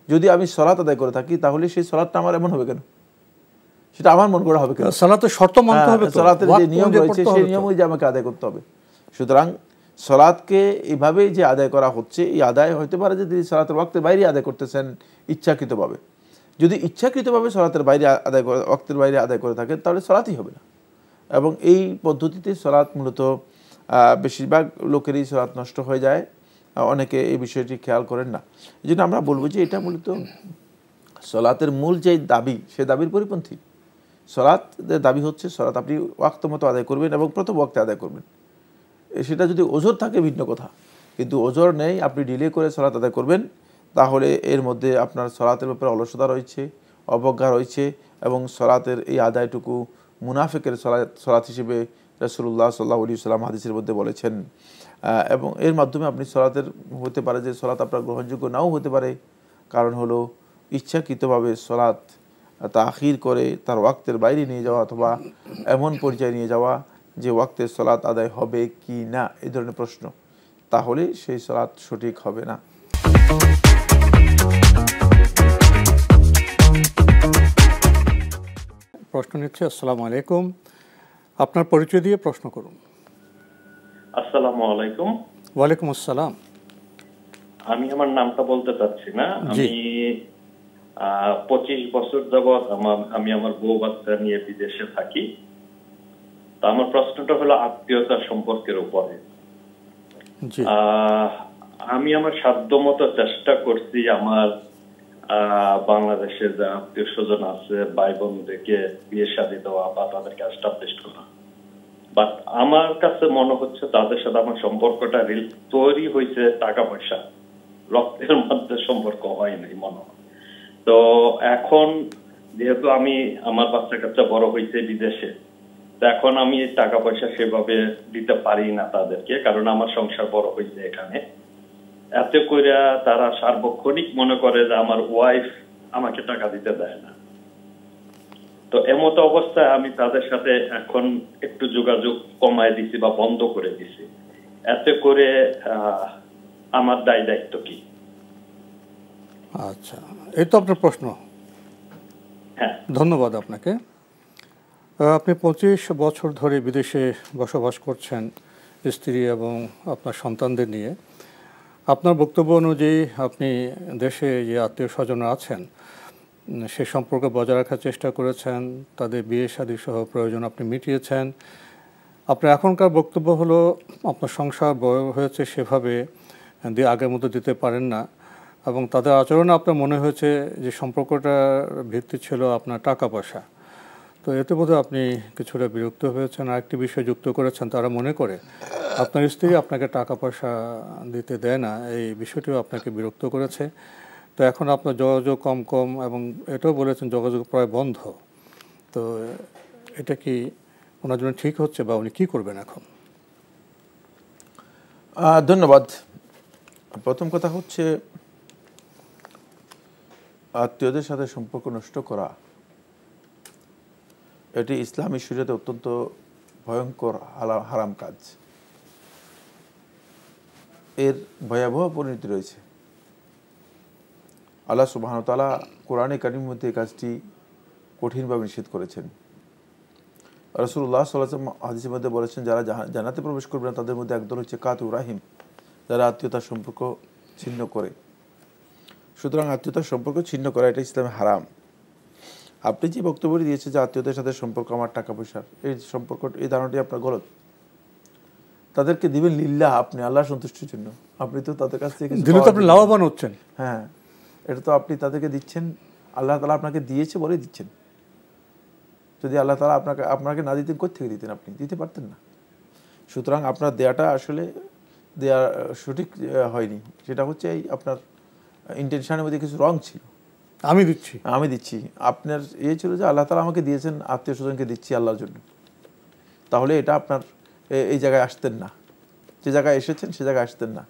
Speaker 3: যদি আমি সালাত আদায় করে থাকি তাহলে সেই সালাতটা আমার এমন হবে কেন, সেটা আমার মন করা হবে কেন?
Speaker 2: সালাতের শর্ত মানতে হবে,
Speaker 3: সালাতের যে নিয়ম রয়েছে সেই নিয়ম অনুযায়ী আমাকে আদায় করতে হবে। সুতরাং সালাতকে এইভাবে যে আদায় করা হচ্ছে, এই আদায় হতে পারে যে তিনি সালাতের ওয়াক্তের বাইরে আদায় করতেছেন ইচ্ছাকৃতভাবে। যদি ইচ্ছাকৃতভাবে সালাতের বাইরে আদায় করে, ওয়াক্তের বাইরে আদায় করে থাকেন তাহলে সালাতই হবে না। এবং এই পদ্ধতিতে সালাত মূলত বেশিরভাগ লোকেরই সালাত নষ্ট হয়ে যায়, অনেকে এই বিষয়টি খেয়াল করেন না। এই জন্য আমরা বলবো যে এটা মূলত সালাতের মূল যে দাবি, সে দাবির পরিপন্থী। সালাতের দাবি হচ্ছে সালাত আপনি ওয়াক্ত মতো আদায় করবেন এবং প্রথম ওয়াক্তে আদায় করবেন। সেটা যদি ওজর থাকে ভিন্ন কথা, কিন্তু ওজর নেই, আপনি ডিলে করে সালাত আদায় করবেন, তাহলে এর মধ্যে আপনার সালাতের ব্যাপারে অলসতা রয়েছে, অবজ্ঞা রয়েছে এবং সলাতের এই আদায়টুকু মুনাফিকের সলাত হিসেবে রাসূলুল্লাহ সাল্লাল্লাহু আলাইহি ওয়াসাল্লাম হাদিসের মধ্যে বলেছেন। এবং এর মাধ্যমে আপনি সলাতের হতে পারে যে সলাত আপনার গ্রহণযোগ্য নাও হতে পারে, কারণ হলো ইচ্ছাকৃতভাবে সলাত তাখির করে তার ওয়াক্তের বাইরে নিয়ে যাওয়া অথবা এমন পর্যায়ে নিয়ে যাওয়া যে ওয়াক্তের সলাত আদায় হবে কি না এই ধরনের প্রশ্ন, তাহলে সেই সলাত সঠিক হবে না।
Speaker 2: প্রশ্ন নিচ্ছে। আসসালামু আলাইকুম, আপনার পরিচয় দিয়ে প্রশ্ন করুন।
Speaker 16: আসসালামু আলাইকুম।
Speaker 2: ওয়ালাইকুম আসসালাম।
Speaker 16: আমি আমার নামটা বলতে চাচ্ছি না। আমি 25 বছর যাবৎ আমি আমার বউ বাচ্চা নিয়ে বিদেশে থাকি। তো আমার প্রশ্নটা হলো আত্মীয়তা সম্পর্কের উপরে। আমি আমার সাধ্যমতো চেষ্টা করছি আমার বাংলাদেশের যে আত্মীয় স্বজন আছে ভাই বোনদেরকে বিয়ে শাদী দেওয়া বা তাদেরকে এস্টাবলিশ করা, বাট আমার কাছে মনে হচ্ছে তাদের সাথে আমার সম্পর্কটা তৈরি হয়েছে টাকা পয়সা, রক্তের মধ্যে সম্পর্ক হয় নাই মনে হয়। তো এখন যেহেতু আমি আমার বাচ্চা কাচ্চা বড় হয়েছে বিদেশে, তো এখন আমি টাকা পয়সা সেভাবে দিতে পারি না তাদেরকে, কারণ আমার সংসার বড় হয়েছে এখানে। এতে করে তারা সার্বক্ষণিক মনে করে যে আমার ওয়াইফ আমাকে টাকা দিতে দেয় না। তো এমতো অবস্থায় আমি তাদের সাথে এখন একটু যোগাযোগ কমায় দিছি বা বন্ধ করে দিছি। এতে করে আমার দায় দায়িত্ব কি?
Speaker 2: আচ্ছা, এই তো আপনার প্রশ্ন।
Speaker 16: হ্যাঁ,
Speaker 2: ধন্যবাদ আপনাকে। আপনি 25 বছর ধরে বিদেশে বসবাস করছেন স্ত্রী এবং আপনার সন্তানদের নিয়ে। আপনার বক্তব্য অনুযায়ী আপনি দেশে যে আত্মীয় স্বজনরা আছেন সে সম্পর্ক বজায় রাখার চেষ্টা করেছেন, তাদের বিয়ে শাদী সহ প্রয়োজন আপনি মিটিয়েছেন। আপনার এখনকার বক্তব্য হলো আপনার সংসার বড় হয়েছে সেভাবে আগের মতো দিতে পারেন না, এবং তাদের আচরণে আপনার মনে হয়েছে যে সম্পর্কটার ভিত্তি ছিল আপনার টাকা পয়সা। তো এতে বোধহয় আপনি কিছুটা বিরক্ত হয়েছেন। আরেকটি বিষয় যুক্ত করেছেন, তারা মনে করে আপনার স্ত্রী আপনাকে টাকা পয়সা দিতে দেয় না, এই বিষয়টিও আপনাকে বিরক্ত করেছে। তো এখন আপনার যোগাযোগ কম এবং এটাও বলেছেন যোগাযোগ প্রায় বন্ধ। তো এটা কি ওনার জন্য ঠিক হচ্ছে বা উনি কী করবেন এখন?
Speaker 3: ধন্যবাদ। প্রথম কথা হচ্ছে আত্মীয়দের সাথে সম্পর্ক নষ্ট করা এটি ইসলামী শরীয়তে অত্যন্ত ভয়ঙ্কর হারাম কাজ। এর ভয়াবহ পরিণতি রয়েছে। আল্লাহ সুবহানাহু ওয়া তাআলা কোরআনে কারীমের মধ্যে এই কাজটি কঠিনভাবে নিষেধ করেছেন। রাসূলুল্লাহ সাল্লাল্লাহু আলাইহি ওয়াসাল্লাম হাদিসের মধ্যে বলেছেন, যারা জান্নাতে প্রবেশ করবে না তাদের মধ্যে একদল হচ্ছে কাতুর রাহিম, যারা আত্মীয়তার সম্পর্ক ছিন্ন করে। সুতরাং আত্মীয়তার সম্পর্ক ছিন্ন করা এটা ইসলামে হারাম। আপনি যে বক্তব্যটি দিয়েছে যে আত্মীয়দের সাথে সম্পর্ক আমার টাকা পয়সার, এই সম্পর্ক, এই ধারণাটি আপনার গলত। তাদেরকে দিবেন লিল্লাহ, আপনি আল্লাহর সন্তুষ্টির জন্য। আপনি তো তাদের কাছ থেকে
Speaker 2: দিলে তো আপনি লাভবান হচ্ছেন।
Speaker 3: হ্যাঁ, এটা তো আপনি তাদেরকে দিচ্ছেন, আল্লাহ তাআলা আপনাকে দিয়েছে বলেই দিচ্ছেন। যদি আল্লাহ তাআলা আপনাকে না দিতেন, কোথা থেকে দিতেন? আপনি দিতে পারতেন না। সুতরাং আপনার দেয়াটা আসলে দেয়া সঠিক হয়নি। সেটা হচ্ছে এই আপনার ইন্টেনশনের মধ্যে কিছু রং ছিল। আমি দিচ্ছি আপনার ছিল যে আল্লাহ তাআলা আমাকে দিয়েছেন, আত্মীয় স্বজনকে দিচ্ছি আল্লাহর জন্য। তাহলে এটা আপনার এই জায়গায় আসতেন না, যে জায়গায় এসেছেন সে জায়গায় আসতেন না।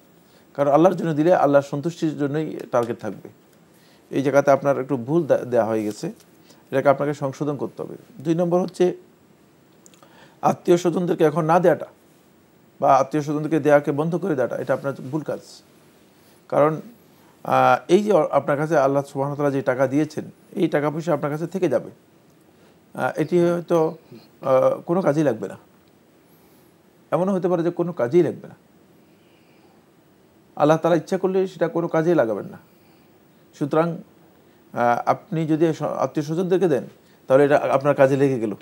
Speaker 3: কারণ আল্লাহর জন্য দিলে আল্লাহর সন্তুষ্টির জন্যই টার্গেট থাকবে। এই জায়গাতে আপনার একটু ভুল দেওয়া হয়ে গেছে, এটাকে আপনাকে সংশোধন করতে হবে। 2 নম্বর হচ্ছে আত্মীয় স্বজনদেরকে এখন না দেওয়াটা বা আত্মীয় স্বজনদেরকে দেওয়াকে বন্ধ করে দেওয়াটা, এটা আপনার ভুল কাজ। কারণ এই যে আপনার কাছে আল্লাহ সুবহানাহু ওয়া তাআলা যে টাকা দিয়েছেন, এই টাকা পয়সা আপনার কাছে থেকে যাবে। এটি হয়তো কোনো কাজেই লাগবে না, এমনও হতে পারে যে কোনো কাজেই লাগবে না। আল্লাহ তাআলা ইচ্ছা করলে সেটা কোনো কাজেই লাগাবেন না। সুতরাং আপনি যদি আত্মীয় স্বজনদেরকে দেন তাহলে এটা আপনার কাজে লেগে গেল,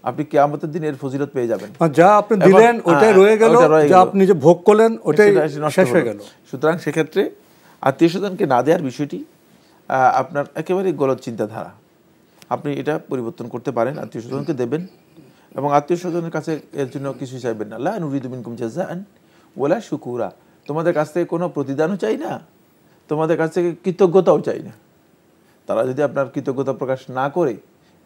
Speaker 3: আপনি কিয়ামতের দিন এর ফজিলত পেয়ে যাবেন।
Speaker 2: যা আপনি দিলেন ওটাই রয়ে গেল, যা আপনি যে ভোগ করলেন ওটাই শেষ হয়ে গেল।
Speaker 3: সুতরাং সেক্ষেত্রে আত্মীয় স্বজনকে না দেওয়ার বিষয়টি আপনার একেবারেই গলত চিন্তাধারা। আপনি এটা পরিবর্তন করতে পারেন, আত্মীয় স্বজনকে দেবেন এবং আত্মীয় স্বজনের কাছে এর জন্য কিছু চাইবেন না। লা নুরিদু মিনকুম জাযাআন ওয়ালা শুকুরা, তোমাদের কাছ থেকে কোনো প্রতিদানও চাই না, তোমাদের কাছ থেকে কৃতজ্ঞতাও চাই না। তারা যদি আপনার কৃতজ্ঞতা প্রকাশ না করে,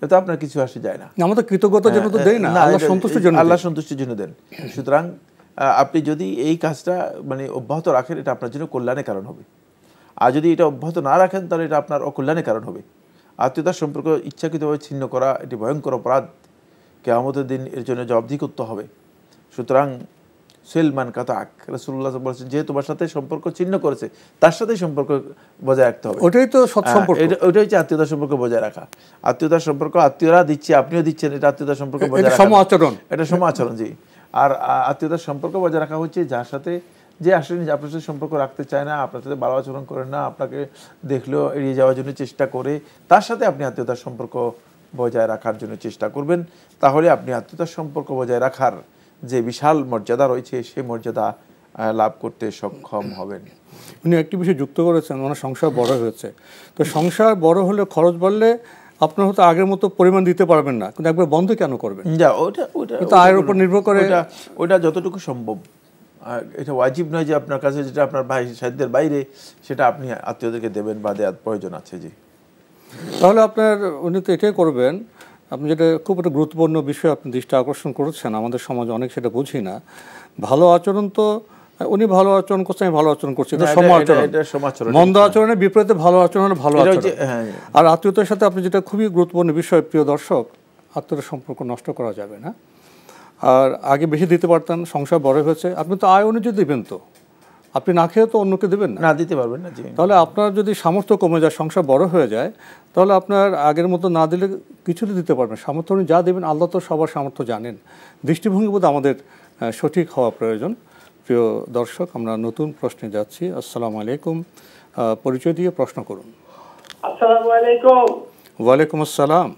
Speaker 3: এটা আপনার কিছু আসে যায় না।
Speaker 2: আমাদের কৃতজ্ঞতার জন্য তো দেই না, আল্লাহ সন্তুষ্টির জন্য,
Speaker 3: আল্লাহ সন্তুষ্টির জন্য দেন। সুতরাং আপনি যদি এই কাজটা মানে অব্যাহত রাখেন, এটা আপনার জন্য কল্যাণের কারণ হবে। আর যদি এটা অব্যাহত না রাখেন, তাহলে এটা আপনার অকল্যাণের কারণ হবে। আত্মীয়তার সম্পর্ক ইচ্ছাকৃতভাবে ছিন্ন করা এটি ভয়ঙ্কর অপরাধ, কিয়ামতের দিন এর জন্য জবাবদিহি করতে হবে। সুতরাং সেলমান কাতাক, রাসূলুল্লাহ বলেছেন, যে তোমার সাথে সম্পর্ক ছিন্ন করেছে তার সাথেই সম্পর্ক বজায় রাখতে হবে।
Speaker 2: ওটাই তো সৎ সম্পর্ক,
Speaker 3: ওইটাই হচ্ছে আত্মীয়তার সম্পর্ক বজায় রাখা। আত্মীয়তার সম্পর্ক আত্মীয়রা দিচ্ছে, আপনিও দিচ্ছেন, এটা আত্মীয়তার সম্পর্ক বজায় রাখা,
Speaker 2: সম আচরণ,
Speaker 3: এটা সম আচরণ। জি। আর আত্মীয়তার সম্পর্ক বজায় রাখা হচ্ছে যার সাথে, যে আসলে আপনার সাথে সম্পর্ক রাখতে চায় না, আপনার সাথে ভালো আচরণ করেন না, আপনাকে দেখলেও এড়িয়ে যাওয়ার জন্য চেষ্টা করে, তার সাথে আপনি আত্মীয়তার সম্পর্ক বজায় রাখার জন্য চেষ্টা করবেন। তাহলে আপনি আত্মীয়তার সম্পর্ক বজায় রাখার যে বিশাল মর্যাদা রয়েছে, সেই মর্যাদা লাভ করতে সক্ষম হবেন।
Speaker 2: উনি একটি বিষয় যুক্ত করেছেন, ওনার সংসার বড় হয়েছে, তো সংসার বড় হলে খরচ বাড়লে আপনার হয়তো আগের মতো পরিমাণ দিতে পারবেন না, কিন্তু একবার বন্ধ কেন করবেন?
Speaker 3: যা ওটা
Speaker 2: আয়ের উপর নির্ভর করে,
Speaker 3: ওটা যতটুকু সম্ভব। এটা ওয়াজিব নয় যে আপনার কাছে যেটা আপনার ভাই সাধ্যের বাইরে সেটা আপনি আত্মীয়দেরকে দেবেন বা দেওয়ার প্রয়োজন আছে। জি।
Speaker 2: তাহলে আপনার উনি তো এটাই করবেন, আপনি যেটা খুব একটা গুরুত্বপূর্ণ বিষয় আপনি দৃষ্টি আকর্ষণ করেছেন, আমাদের সমাজে অনেক সেটা বুঝি না। ভালো আচরণ তো উনি ভালো আচরণ করছেন, আমি ভালো আচরণ করছি, এটা সমাচরণ। মন্দ আচরণের বিপরীতে ভালো আচরণ হলে ভালো আচরণ। আর আত্মীয়তার সাথে আপনি যেটা খুবই গুরুত্বপূর্ণ বিষয়, প্রিয় দর্শক, আত্মীয়তার সম্পর্ক নষ্ট করা যাবে না। আর আগে বেশি দিতে পারতেন, সংসার বড় হয়েছে, আপনি তো আয় অনুযায়ী দেবেন, তো আপনি না খেয়ে তো অন্যকে দেবেন
Speaker 3: না, দিতে পারবেন না।
Speaker 2: তাহলে আপনার যদি সামর্থ্য কমে যায়, সংসার বড় হয়ে যায়, তাহলে আপনার আগের মতো না দিলে কিছুতে দিতে পারবেন। সামর্থ্য যা দেবেন, আল্লাহ তো সবার সামর্থ্য জানেন। দৃষ্টিভঙ্গি বোধ আমাদের সঠিক হওয়া প্রয়োজন। প্রিয় দর্শক, আমরা নতুন প্রশ্নে যাচ্ছি। আসসালামু আলাইকুম, পরিচয় দিয়ে প্রশ্ন করুন।
Speaker 17: আসসালামু আলাইকুম।
Speaker 2: ওয়ালাইকুম আসসালাম।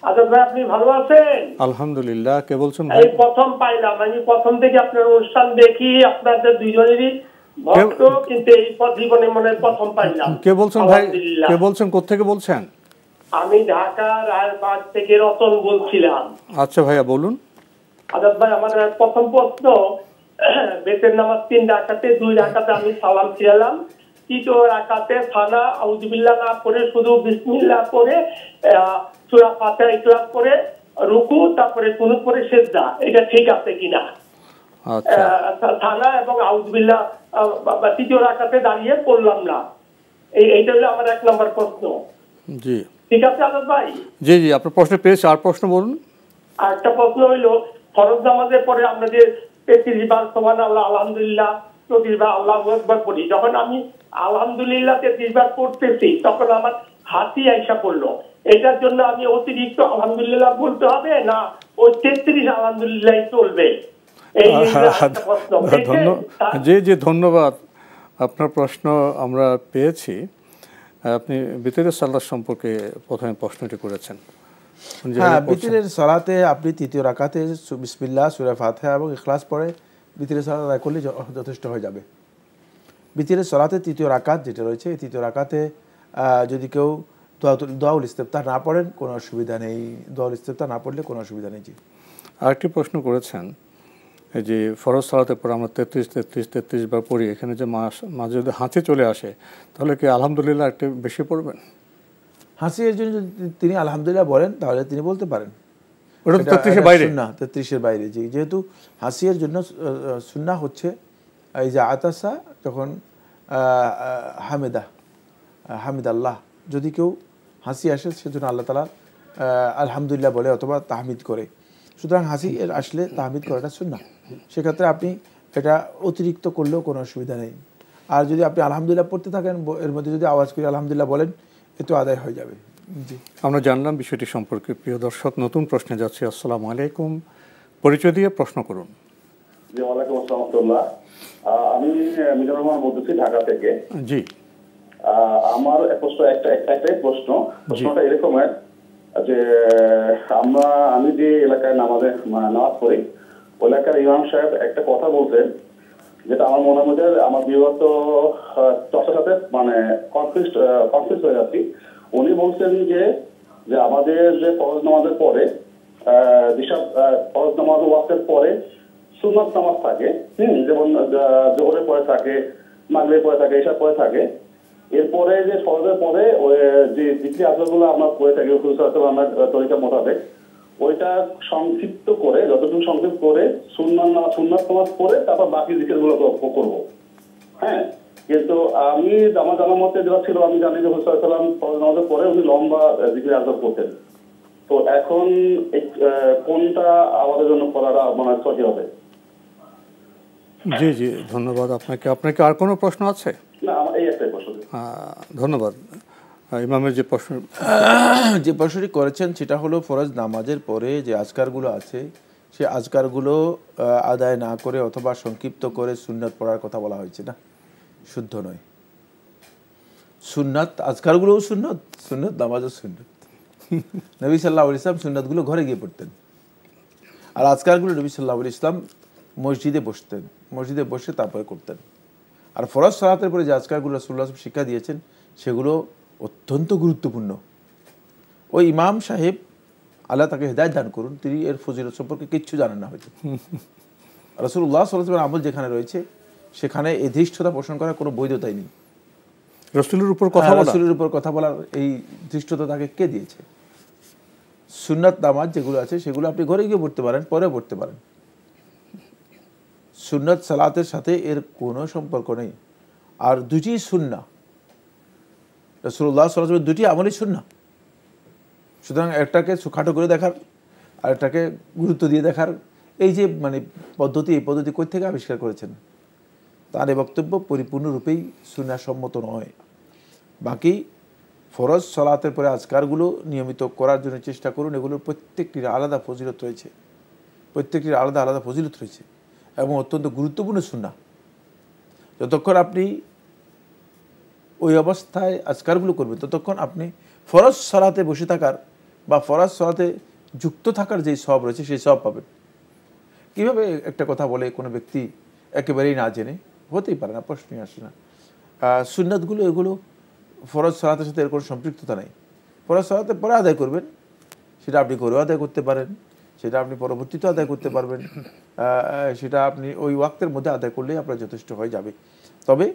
Speaker 17: আজাদ ভাই, আপনি ভালো আছেন?
Speaker 2: আলহামদুলিল্লাহ। কে বলছেন?
Speaker 17: এই প্রথম পাইলাম, আমি প্রথম থেকে আপনার অনুষ্ঠান দেখি, আপনাদের দুইজনেরই ভক্ত, কিন্তু এই জীবনে মনে প্রথম পাইলাম।
Speaker 2: কে বলছেন ভাই? কে বলছেন? কোত্থেকে বলছেন?
Speaker 17: আমি ঢাকা রায়বাগ থেকে রতন বলছিলাম।
Speaker 2: আচ্ছা ভাইয়া, বলুন।
Speaker 17: আজাদ ভাই, আমার প্রথম প্রশ্ন, বেতের নামাজ 3 রাকাতে 2 রাকাতে আমি সালাম ফিরালাম, 3 রাকাতে সানা আউযুবিল্লাহ না পড়ে শুধু বিসমিল্লাহ পড়ে সূরা ফাতিহা ইখলাস করে রুকু, তারপরে কুনুত পড়ে সিজদা, এটা ঠিক আছে কিনা?
Speaker 2: আচ্ছা,
Speaker 17: সানা এবং আউযুবিল্লাহ 3 রাকাতে দাঁড়িয়ে পড়লাম না, এইটা হলো আমার 1 নম্বর প্রশ্ন।
Speaker 2: জি,
Speaker 17: ঠিক আছে আজাদ ভাই?
Speaker 2: জি জি, আপনার প্রশ্ন পেয়েছি। আর প্রশ্ন বলুন।
Speaker 17: আরেকটা প্রশ্ন হইল, ফরজ নামাজের পরে আমরা যে 33 বার সুবহানাল্লাহ, আলহামদুলিল্লাহ, 34 বার আল্লাহু আকবার পড়ি, যখন আমি আলহামদুলিল্লাহ 33 বার পড়তেছি, তখন আমার হাসি আইসা পড়লো, এটার জন্য আমি অতিরিক্ত আলহামদুলিল্লাহ বলতে হবে না ওই 33 আলহামদুলিল্লাহ চলবে?
Speaker 2: জি জি, ধন্যবাদ। আপনার প্রশ্ন আমরা পেয়েছি। আপনি বিতরের সালাত সম্পর্কে প্রথমে প্রশ্নটি করেছেন।
Speaker 3: হ্যাঁ, বিতরের সালাতে আপনি 3য় রাকাতে বিসমিল্লাহ, সূরা ফাতিহা এবং ইখলাস পড়ে বিতরের সালাত আদায় করলে যথেষ্ট হয়ে যাবে। বিতরের সালাতে 3য় রাকাত যেটা রয়েছে, এই 3য় রাকাতে যদি কেউ দোয়াউল ইস্তেফতাহ না পড়েন কোনো অসুবিধা নেই, দোয়াউল ইস্তেফতাহ না পড়লে কোনো অসুবিধা নেই। জি।
Speaker 2: আরেকটি প্রশ্ন করেছেন, এই যে ফরজ সালাতের পর আমরা 33 বার পড়ি, এখানে যে মাঝে যদি হাঁচি চলে আসে, তাহলে কি আলহামদুলিল্লাহ একটু বেশি পড়বেন?
Speaker 3: হাসির জন্য যদি তিনি আলহামদুলিল্লাহ বলেন, তাহলে তিনি বলতে পারেন।
Speaker 2: ওটা 33-এর বাইরে
Speaker 3: না, 33-এর বাইরে। জি, যেহেতু হাসির জন্য সুন্নাহ হচ্ছে এই যে আতাসা, যখন হামিদাল্লাহ, যদি কেউ হাসি আসে সেজন্য আল্লাহ তাআলা আলহামদুলিল্লাহ বলে অথবা তাহমিদ করে। সুতরাং হাসি আসলে তাহমিদ করাটা সুন্নাহ। সেক্ষেত্রে আপনি এটা অতিরিক্ত করলেও কোনো অসুবিধা নেই। আর যদি আপনি আলহামদুলিল্লাহ পড়তে থাকেন, এর মধ্যে যদি আওয়াজ করে আলহামদুলিল্লাহ বলেন, এতো আদায় হয়ে যাবে। জি,
Speaker 2: আমরা জানলাম বিষয়টি সম্পর্কে। প্রিয় দর্শক, নতুন প্রশ্নে যাচ্ছি। আসসালামু আলাইকুম, পরিচয় দিয়ে প্রশ্ন করুন।
Speaker 18: জি, ওয়ালাইকুম আসসালাম। আমি মিজানুর রহমান বলতেছি, ঢাকা থেকে।
Speaker 2: জি,
Speaker 18: আমার একটাই প্রশ্নটা এরকমের যে আমি যে এলাকায় নামাজ পড়ি, ওই এলাকার ইমাম সাহেব একটা কথা বলতেন, যেটা আমার মনের মধ্যে আমার বিগত চর্চার সাথে কনফিউজ হয়ে যাচ্ছি। উনি বলছেন যে আমাদের যে ফরজ নামাজের পরে যেসব ফরজ নামাজ ওয়াক্তের পরে সুন্নাত নামাজ থাকে, যেমন জোহরের পরে থাকে, মাগরিবের পরে থাকে, এসব পরে থাকে, এরপরে যে ফরজের পরে ওই যে জিকির আজকারগুলো আমরা করে থাকি আমরা তরিকা মোতাবেক ওইটা সংক্ষিপ্ত করে যতটুকু সংক্ষিপ্ত করে সুন্নাত নামাজ পড়ে তারপর বাকি জিকিরগুলো করবো। হ্যাঁ, কিন্তু আমি আমার জানার মতে যেটা ছিল আমি জানি যে হুসাইন সাল্লাম ফরজ নামাজের পরে উনি লম্বা জিকির আজকার করতেন। তো এখন কোনটা আমাদের জন্য করাটা মানে সহি হবে?
Speaker 2: জি জি, ধন্যবাদ আপনাকে। আপনাকে আর কোনো প্রশ্ন আছে?
Speaker 18: না, আমার এই একটাই প্রশ্ন।
Speaker 2: ধন্যবাদ। ইমামের যে
Speaker 3: প্রশ্নটি করেছেন সেটা হলো ফরজ নামাজের পরে যে আজকারগুলো আছে সে আজকারগুলো আদায় না করে অথবা সংক্ষিপ্ত করে সুন্নাত পড়ার কথা বলা হয়েছে না, শুদ্ধ নয়। সুন্নাত আজকারগুলোও সুন্নত, সুন্নত নামাজও সুন্নত। নবী সাল্লাল্লাহু আলাইহি ওয়াসাল্লাম সুন্নাতগুলো ঘরে গিয়ে পড়তেন, আর আজকারগুলো নবী সাল্লাল্লাহু আলাইহি ওয়াসাল্লাম মসজিদে বসতেন, মসজিদে বসে তারপরে করতেন। আর ফরজ সালাতের পরে যে আজকারগুলো রাসূলুল্লাহ সাল্লাল্লাহু আলাইহি ওয়াসাল্লাম শিক্ষা দিয়েছেন সেগুলো অত্যন্ত গুরুত্বপূর্ণ। ওই ইমাম সাহেব, আল্লাহ তাকে হেদায়েত দান করুন, তিনি এর ফজিলত সম্পর্কে কিচ্ছু জানেন না হয়তো। রাসূলুল্লাহ সাল্লাল্লাহু আলাইহি ওয়াসাল্লামের আমল যেখানে রয়েছে সেখানে এই ধৃষ্টতা পোষণ করার কোনো বৈধতাই নেই।
Speaker 2: রাসূলের উপর কথা বলার এই ধৃষ্টতা তাকে কে দিয়েছে? সুন্নাত নামাজ যেগুলো আছে সেগুলো আপনি ঘরে গিয়ে পড়তে পারেন, পরে পড়তে পারেন। সুন্নাত সালাতের সাথে এর কোনো সম্পর্ক নেই। আর দুটি সুন্নাহ, রাসূলুল্লাহ সাল্লাল্লাহু আলাইহি ওয়াসাল্লামের দুটি আমলই সুন্নাহ। সুতরাং একটাকে খাটো করে দেখার আর একটাকে গুরুত্ব দিয়ে দেখার এই যে মানে পদ্ধতি, এই পদ্ধতি কই থেকে আবিষ্কার করেছেন? তার এই বক্তব্য পরিপূর্ণরূপেই সুন্নাহ সম্মত নয়। বাকি ফরজ সালাতের পরে আজকারগুলো নিয়মিত করার জন্য চেষ্টা করুন। এগুলোর প্রত্যেকটির আলাদা ফজিলত রয়েছে, প্রত্যেকটির আলাদা আলাদা ফজিলত রয়েছে এবং অত্যন্ত গুরুত্বপূর্ণ সুন্নাহ। যতক্ষণ আপনি ওই অবস্থায় আজকারগুলো করবেন ততক্ষণ আপনি ফরজ সালাতে বসে থাকার বা ফরজ সালাতে যুক্ত থাকার যেই সওয়াব রয়েছে সেই সওয়াব পাবেন। কীভাবে একটা কথা বলে কোনো ব্যক্তি একেবারেই না জেনে? হতেই পারে না, প্রশ্নই আসে না। সুন্নাতগুলো এগুলো ফরজ সালাতের সাথে এর কোনো সম্পৃক্ততা নেই। ফরজ সালাতে পরে আদায় করবেন, সেটা আপনি ঘরেও আদায় করতে পারেন, সেটা আপনি পরবর্তীতে আদায় করতে পারবেন, সেটা আপনি ওই ওয়াক্তের মধ্যে আদায় করলেই আপনার যথেষ্ট হয়ে যাবে। তবে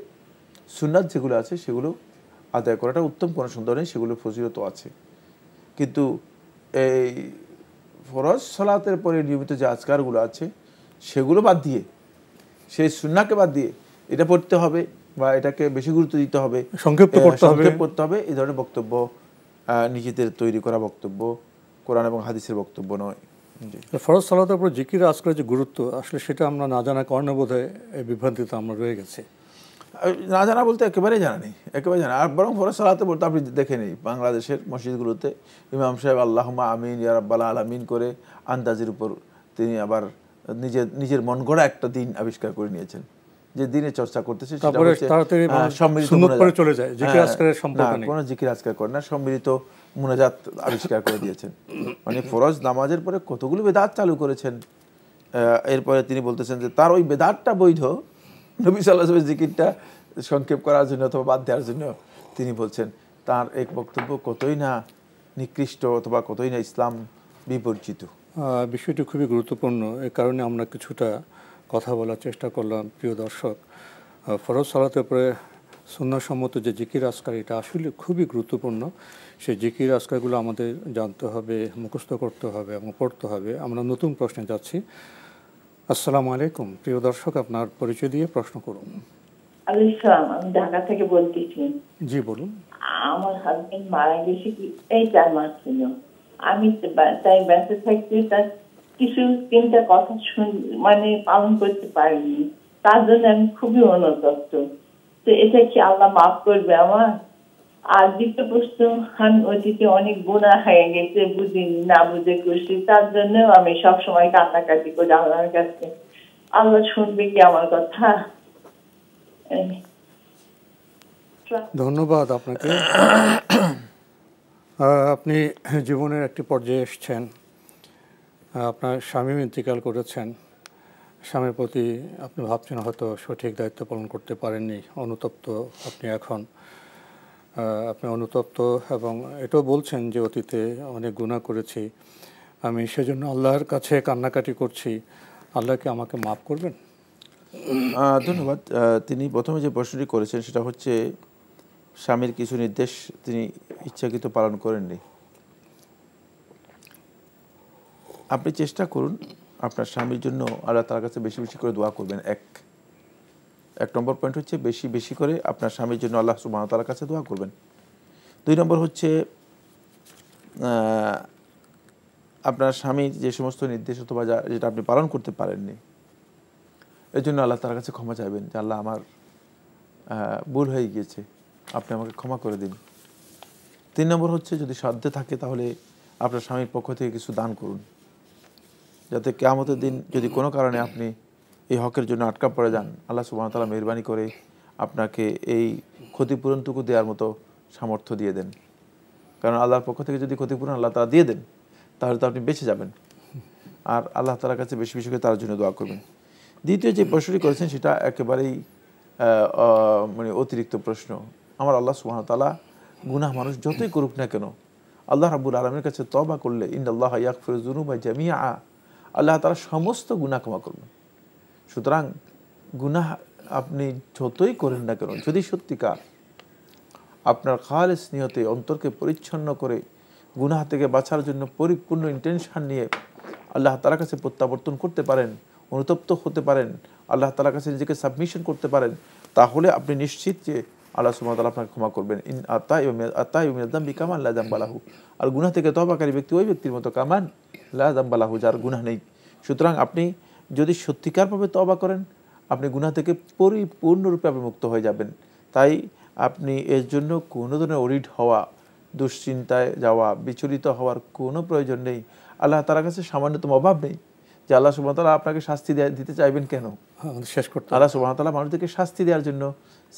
Speaker 2: সুন্নাত যেগুলো আছে সেগুলো আদায় করাটা উত্তম, কোনো সন্দেহ নেই, সেগুলো ফজিলত আছে। কিন্তু এই ফরজ সালাতের পরে নিয়মিত যে আজকারগুলো আছে সেগুলো বাদ দিয়ে, সেই সুন্নাহকে বাদ দিয়ে এটা পড়তে হবে বা এটাকে বেশি গুরুত্ব দিতে হবে, সংক্ষেপ করতে হবে,
Speaker 3: এই ধরনের বক্তব্য নিজেদের তৈরি করা বক্তব্য, কোরআন এবং হাদিসের বক্তব্য নয়।
Speaker 2: ফরজ সালাতের উপর জিকির আজকারের যে গুরুত্ব আসলে সেটা আমরা না জানার কারণে বোধহয় এই বিভ্রান্তিতে আমরা রয়ে গেছি।
Speaker 3: না জানা বলতে একেবারেই জানা নেই, একেবারে জানা। আর বরং ফরজ সালাতে বলতে আপনি দেখে নেই বাংলাদেশের মসজিদগুলোতে ইমাম সাহেব আল্লাহুম্মা আমিন ইয়া রাব্বাল আলামিন করে আন্দাজের উপর তিনি আবার নিজের মন গড়া একটা দিন আবিষ্কার করে নিয়েছেন, যে দিনে চর্চা করতেছে সেটা হচ্ছে
Speaker 2: চলে যায়, জিকির আজকারের সম্পর্ক নেই,
Speaker 3: কোনো জিকির আজকার করে না, সম্মিলিত মুনাজাত আবিষ্কার করে দিয়েছেন। মানে ফরজ নামাজের পরে কতগুলো বেদাত চালু করেছেন। এরপরে তিনি বলতেছেন যে তার ওই বেদাতটা বৈধ, নবী সাল্লাল্লাহু আলাইহি ওয়াসাল্লাম জিকিরটা সংক্ষেপ করার জন্য অথবা বাদ দেওয়ার জন্য তিনি বলছেন। তার এক বক্তব্য কতই না নিকৃষ্ট অথবা কতই না ইসলাম বিবর্জিত।
Speaker 2: বিষয়টি খুবই গুরুত্বপূর্ণ, এ কারণে আমরা কিছুটা কথা বলার চেষ্টা করলাম। প্রিয় দর্শক, ফরজ সালাতের পরে সুন্নাহসম্মত যে জিকির আজকার এটা আসলে খুবই গুরুত্বপূর্ণ। সেই জিকির আজকারগুলো আমাদের জানতে হবে, মুখস্থ করতে হবে এবং পড়তে হবে। আমরা নতুন প্রশ্নে যাচ্ছি। আসসালামু আলাইকুম, প্রিয় দর্শক, আপনার পরিচয় দিয়ে প্রশ্ন করুন।
Speaker 19: আলাইকুম, আমি ঢাকা থেকে বলতেছি।
Speaker 2: জি বলুন।
Speaker 19: আমার হাজবেন্ড মারা গেছে এই 4 মাস ছিল। আমি তাই বেঁচে থাকতে তার কিছু 3টা কথা মানে পালন করতে পারিনি, তার জন্য আমি খুবই অনুতপ্ত। তো এটা কি আল্লাহ মাফ করবে আমার? আর দ্বিতীয় প্রশ্ন, আমি অতীতে অনেক গুনাহ হয়ে গেছে, বুঝিনি, না বুঝে করছি, তার জন্য আমি সবসময় কান্নাকাটি করি আল্লাহর কাছে। আল্লাহ শুনবে কি আমার কথা?
Speaker 2: ধন্যবাদ আপনাকে। আপনি জীবনের একটি পর্যায়ে এসেছেন, আপনার স্বামী ইন্তেকাল করেছেন, স্বামীর প্রতি আপনি ভাবছেন হয়তো সঠিক দায়িত্ব পালন করতে পারেননি, অনুতপ্ত আপনি এখন। আপনি অনুতপ্ত এবং এটাও বলছেন যে অতীতে অনেক গুনাহ করেছি, আমি সেজন্য আল্লাহর কাছে কান্নাকাটি করছি, আল্লাহকে আমাকে মাফ করবেন?
Speaker 3: ধন্যবাদ। তিনি প্রথমে যে প্রশ্নটি করেছেন সেটা হচ্ছে স্বামীর কিছু নির্দেশ তিনি ইচ্ছাকৃত পালন করেননি, আপনি চেষ্টা করুন আপনার স্বামীর জন্য আল্লাহ তাআলার কাছে বেশি বেশি করে দোয়া করবেন। এক নম্বর পয়েন্ট হচ্ছে বেশি বেশি করে আপনার স্বামীর জন্য আল্লাহ সুবহানাহু ওয়া তাআলার কাছে দোয়া করবেন। 2 নম্বর হচ্ছে আপনার স্বামীর যে সমস্ত নির্দেশ অথবা যেটা আপনি পালন করতে পারেননি এর জন্য আল্লাহ তাআলার কাছে ক্ষমা চাইবেন যে আল্লাহ আমার ভুল হয়ে গিয়েছে, আপনি আমাকে ক্ষমা করে দিন। 3 নম্বর হচ্ছে যদি সাধ্যে থাকে তাহলে আপনার স্বামীর পক্ষ থেকে কিছু দান করুন, যাতে কিয়ামতের দিন যদি কোনো কারণে আপনি এই হকের জন্য আটকা পড়ে যান আল্লাহ সুবহানাহু ওয়া তাআলা মেহেরবানি করে আপনাকে এই ক্ষতিপূরণটুকু দেওয়ার মতো সামর্থ্য দিয়ে দেন। কারণ আল্লাহর পক্ষ থেকে যদি ক্ষতিপূরণ আল্লাহ তাআলা দিয়ে দেন তাহলে তো আপনি বেঁচে যাবেন। আর আল্লাহ তাআলার কাছে বেশি বেশি করে তার জন্য দোয়া করবেন। দ্বিতীয় যে প্রশ্নটি করেছেন সেটা একেবারেই মানে অতিরিক্ত প্রশ্ন। আমার আল্লাহ সুবহানাহু ওয়া তাআলা গুনাহ মানুষ যতই করুক না কেন আল্লাহ রাব্বুল আলামিনের কাছে তওবা করলে ইন্নাল্লাহা ইয়াগফিরুয যুনুবা জামিআ, আল্লাহ তাআলা সমস্ত গুনাহ ক্ষমা করবেন। সুতরাং গুনাহ আপনি যতই করেন না কেন যদি সত্যিকার আপনার খালেস নিয়তে অন্তরকে পরিচ্ছন্ন করে গুনাহ থেকে বাঁচার জন্য পরিপূর্ণ ইন্টেনশন নিয়ে আল্লাহ তাআলার কাছে প্রত্যাবর্তন করতে পারেন, অনুতপ্ত হতে পারেন, আল্লাহ তাআলার কাছে নিজেকে সাবমিশন করতে পারেন, তাহলে আপনি নিশ্চিত যে আল্লাহ সুবহানাহু ওয়া তাআলা আপনাকে ক্ষমা করবেন। ইন আতাইয়ু মিনাদ যামবি কামান লা যামবা লাহু, আর গুনাহ থেকে তওবাকারী ব্যক্তি ওই ব্যক্তির মতো কামান লা যামবা লাহু, যার গুনাহ নেই। সুতরাং আপনি যদি সত্যিকারভাবে তওবা করেন আপনি গুনাহ থেকে পরিপূর্ণরূপে আপনি মুক্ত হয়ে যাবেন। তাই আপনি এর জন্য কোনো ধরনের ওরিড হওয়া, দুশ্চিন্তায় যাওয়া, বিচলিত হওয়ার কোনো প্রয়োজন নেই। আল্লাহ তাআলার কাছে সামান্যতম অভাব নেই যে আল্লাহ সুবহানাহু ওয়া তাআলা আপনাকে শাস্তি দিতে চাইবেন কেন।
Speaker 2: শেষ করতে
Speaker 3: আল্লাহ সুবহানাহু ওয়া তাআলা মানুষদেরকে শাস্তি দেওয়ার জন্য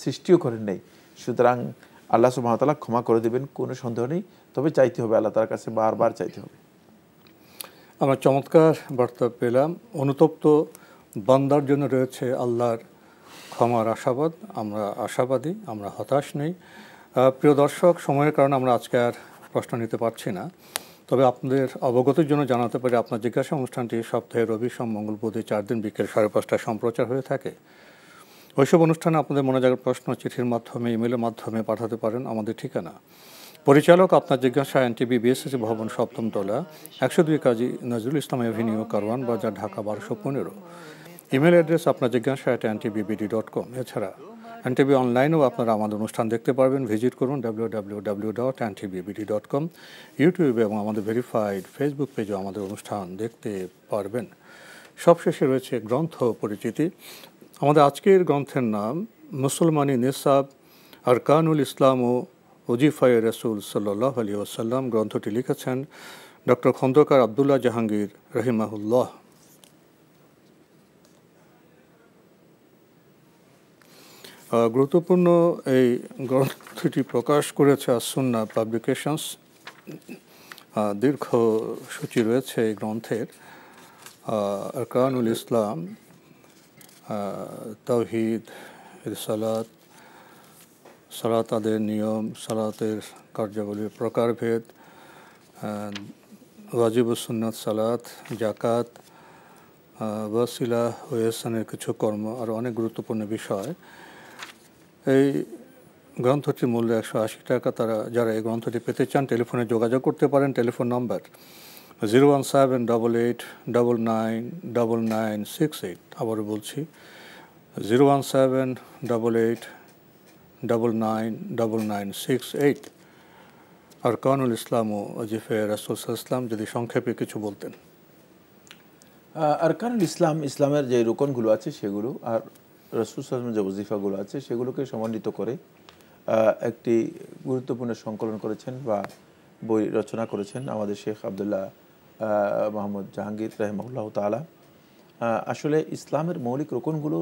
Speaker 3: সৃষ্টিও করেন নাই। সুতরাং আল্লাহ সুবহানাহু ওয়া তাআলা ক্ষমা করে দেবেন, কোনো সন্দেহ নেই। তবে চাইতে হবে, আল্লাহ তাআলার কাছে বারবার চাইতে হবে।
Speaker 2: আমরা চমৎকার বার্তা পেলাম। অনুতপ্ত বান্দার জন্য রয়েছে আল্লাহর ক্ষমার আশাবাদ। আমরা আশাবাদী, আমরা হতাশ নেই। প্রিয় দর্শক, সময়ের কারণে আমরা আজকে আর প্রশ্ন নিতে পারছি না, তবে আপনাদের অবগতির জন্য জানাতে পারি আপনার জিজ্ঞাসা অনুষ্ঠানটি সপ্তাহে রবি, সোম, মঙ্গল, বুধে 4 দিন বিকেল 5:30টায় সম্প্রচার হয়ে থাকে। ওইসব অনুষ্ঠানে আপনাদের মনে জাগার প্রশ্ন চিঠির মাধ্যমে, ইমেলের মাধ্যমে পাঠাতে পারেন। আমাদের ঠিকানা পরিচালক আপনার জিজ্ঞাসা, এনটিভি বিএসএসি ভবন, 7ম তলা, 102 কাজী নজরুল ইসলাম এভিনিউ, কারওয়ান বাজার, ঢাকা 1215। ইমেল অ্যাড্রেস আপনার জিজ্ঞাসা @ntbbd.com। এছাড়া এনটিভি অনলাইনেও আপনারা আমাদের অনুষ্ঠান দেখতে পারবেন। ভিজিট করুন www.ntbbd.com। ইউটিউবে এবং আমাদের ভেরিফাইড ফেসবুক পেজেও আমাদের অনুষ্ঠান দেখতে পারবেন। সবশেষে রয়েছে গ্রন্থ পরিচিতি। আমাদের আজকের গ্রন্থের নাম মুসলমানি নিসাব, আরকানুল ইসলাম ও ওজিফায়ে রাসূল সাল্লাল্লাহু আলাইহি ওয়াসাল্লাম। গ্রন্থটি লিখেছেন ডক্টর খন্দকার আব্দুল্লাহ জাহাঙ্গীর রহিমাহুল্লাহ। গুরুত্বপূর্ণ এই গ্রন্থটি প্রকাশ করেছে আস-সুন্নাহ পাবলিকেশনস। দীর্ঘ সূচি রয়েছে এই গ্রন্থের। আরকানুল ইসলাম, তাওহীদ, রিসালাত, সালাত আদের নিয়ম, সালাতের কার্যাবলীর প্রকারভেদ, ওয়াজিবুস সুন্নাত সালাত, জাকাত, ওয়াসিলা ও ইহসানের কিছু কর্ম, আর অনেক গুরুত্বপূর্ণ বিষয়। এই গ্রন্থটির মূল্য 180 টাকা। যারা এই গ্রন্থটি পেতে চান টেলিফোনে যোগাযোগ করতে পারেন। Telephone number 01788999968। আবারও বলছি 01788999968। আরকানুল ইসলাম ও ওজিফায়ে রাসূল সাল্লাল্লাহু আলাইহি ওয়াসাল্লাম, যদি সংক্ষেপে কিছু বলতেন।
Speaker 3: আরকানুল ইসলাম, ইসলামের যে রোকনগুলো আছে সেগুলো, আর রাসূল সাল্লাল্লাহু আলাইহি ওয়াসাল্লামের যে ওজিফাগুলো আছে সেগুলোকে সমন্বিত করে একটি গুরুত্বপূর্ণ সংকলন করেছেন বা বই রচনা করেছেন আমাদের শেখ আব্দুল্লাহ মাহমুদ জাহাঙ্গীর রাহিমাহুল্লাহ তাআলা। আসলে ইসলামের মৌলিক রোকনগুলো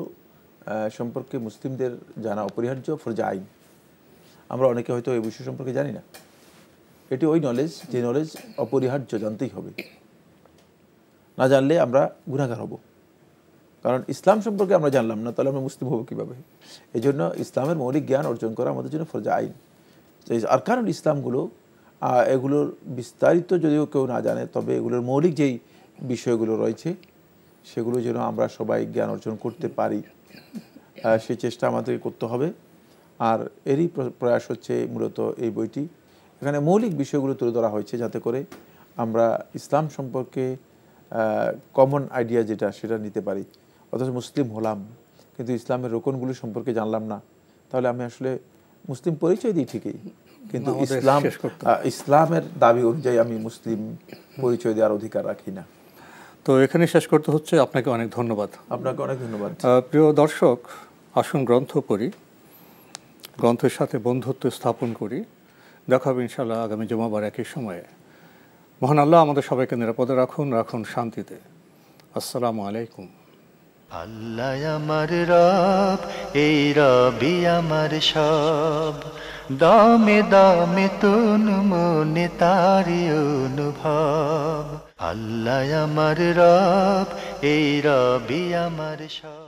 Speaker 3: সম্পর্কে মুসলিমদের জানা অপরিহার্য, ফরজে আইন। আমরা অনেকে হয়তো এই বিষয় সম্পর্কে জানি না। এটি ওই নলেজ যে নলেজ অপরিহার্য, জানতেই হবে। না জানলে আমরা গুনাহগার হব। কারণ ইসলাম সম্পর্কে আমরা জানলাম না, তাহলে আমরা মুসলিম হব কীভাবে? এই জন্য ইসলামের মৌলিক জ্ঞান অর্জন করা আমাদের জন্য ফরজে আইন। আরকানুল ইসলামগুলো, এগুলোর বিস্তারিত যদিও কেউ না জানে, তবে এগুলোর মৌলিক যেই বিষয়গুলো রয়েছে সেগুলো যেন আমরা সবাই জ্ঞান অর্জন করতে পারি, সেই চেষ্টা আমাদেরকে করতে হবে। আর এরই প্রয়াস হচ্ছে মূলত এই বইটি। এখানে মৌলিক বিষয়গুলো তুলে ধরা হয়েছে যাতে করে আমরা ইসলাম সম্পর্কে কমন আইডিয়া যেটা সেটা নিতে পারি। অথচ মুসলিম হলাম কিন্তু ইসলামের রোকনগুলো সম্পর্কে জানলাম না, তাহলে আমি আসলে মুসলিম পরিচয় দিই ঠিকই, কিন্তু ইসলামের দাবি অনুযায়ী আমি মুসলিম পরিচয় দেওয়ার অধিকার রাখি না।
Speaker 2: তো এখানে শেষ করতে হচ্ছে। আপনাকে অনেক ধন্যবাদ।
Speaker 3: আপনাকে অনেক ধন্যবাদ।
Speaker 2: প্রিয় দর্শক, আসুন গ্রন্থ পড়ি, গ্রন্থের সাথে বন্ধুত্ব স্থাপন করি। দেখা হবে ইনশাআল্লাহ আগামী জুমাবার একই সময়ে। মহান আল্লাহ আমাদের সবাইকে নিরাপদে রাখুন, রাখুন শান্তিতে। আসসালামু আলাইকুম।
Speaker 1: আল্লাহ আমার রব, এই রবি আমার সব, দামে দামে তুন মনে তারি অনুভব। আল্লাহ আমার রব, এই রবি আমার সব।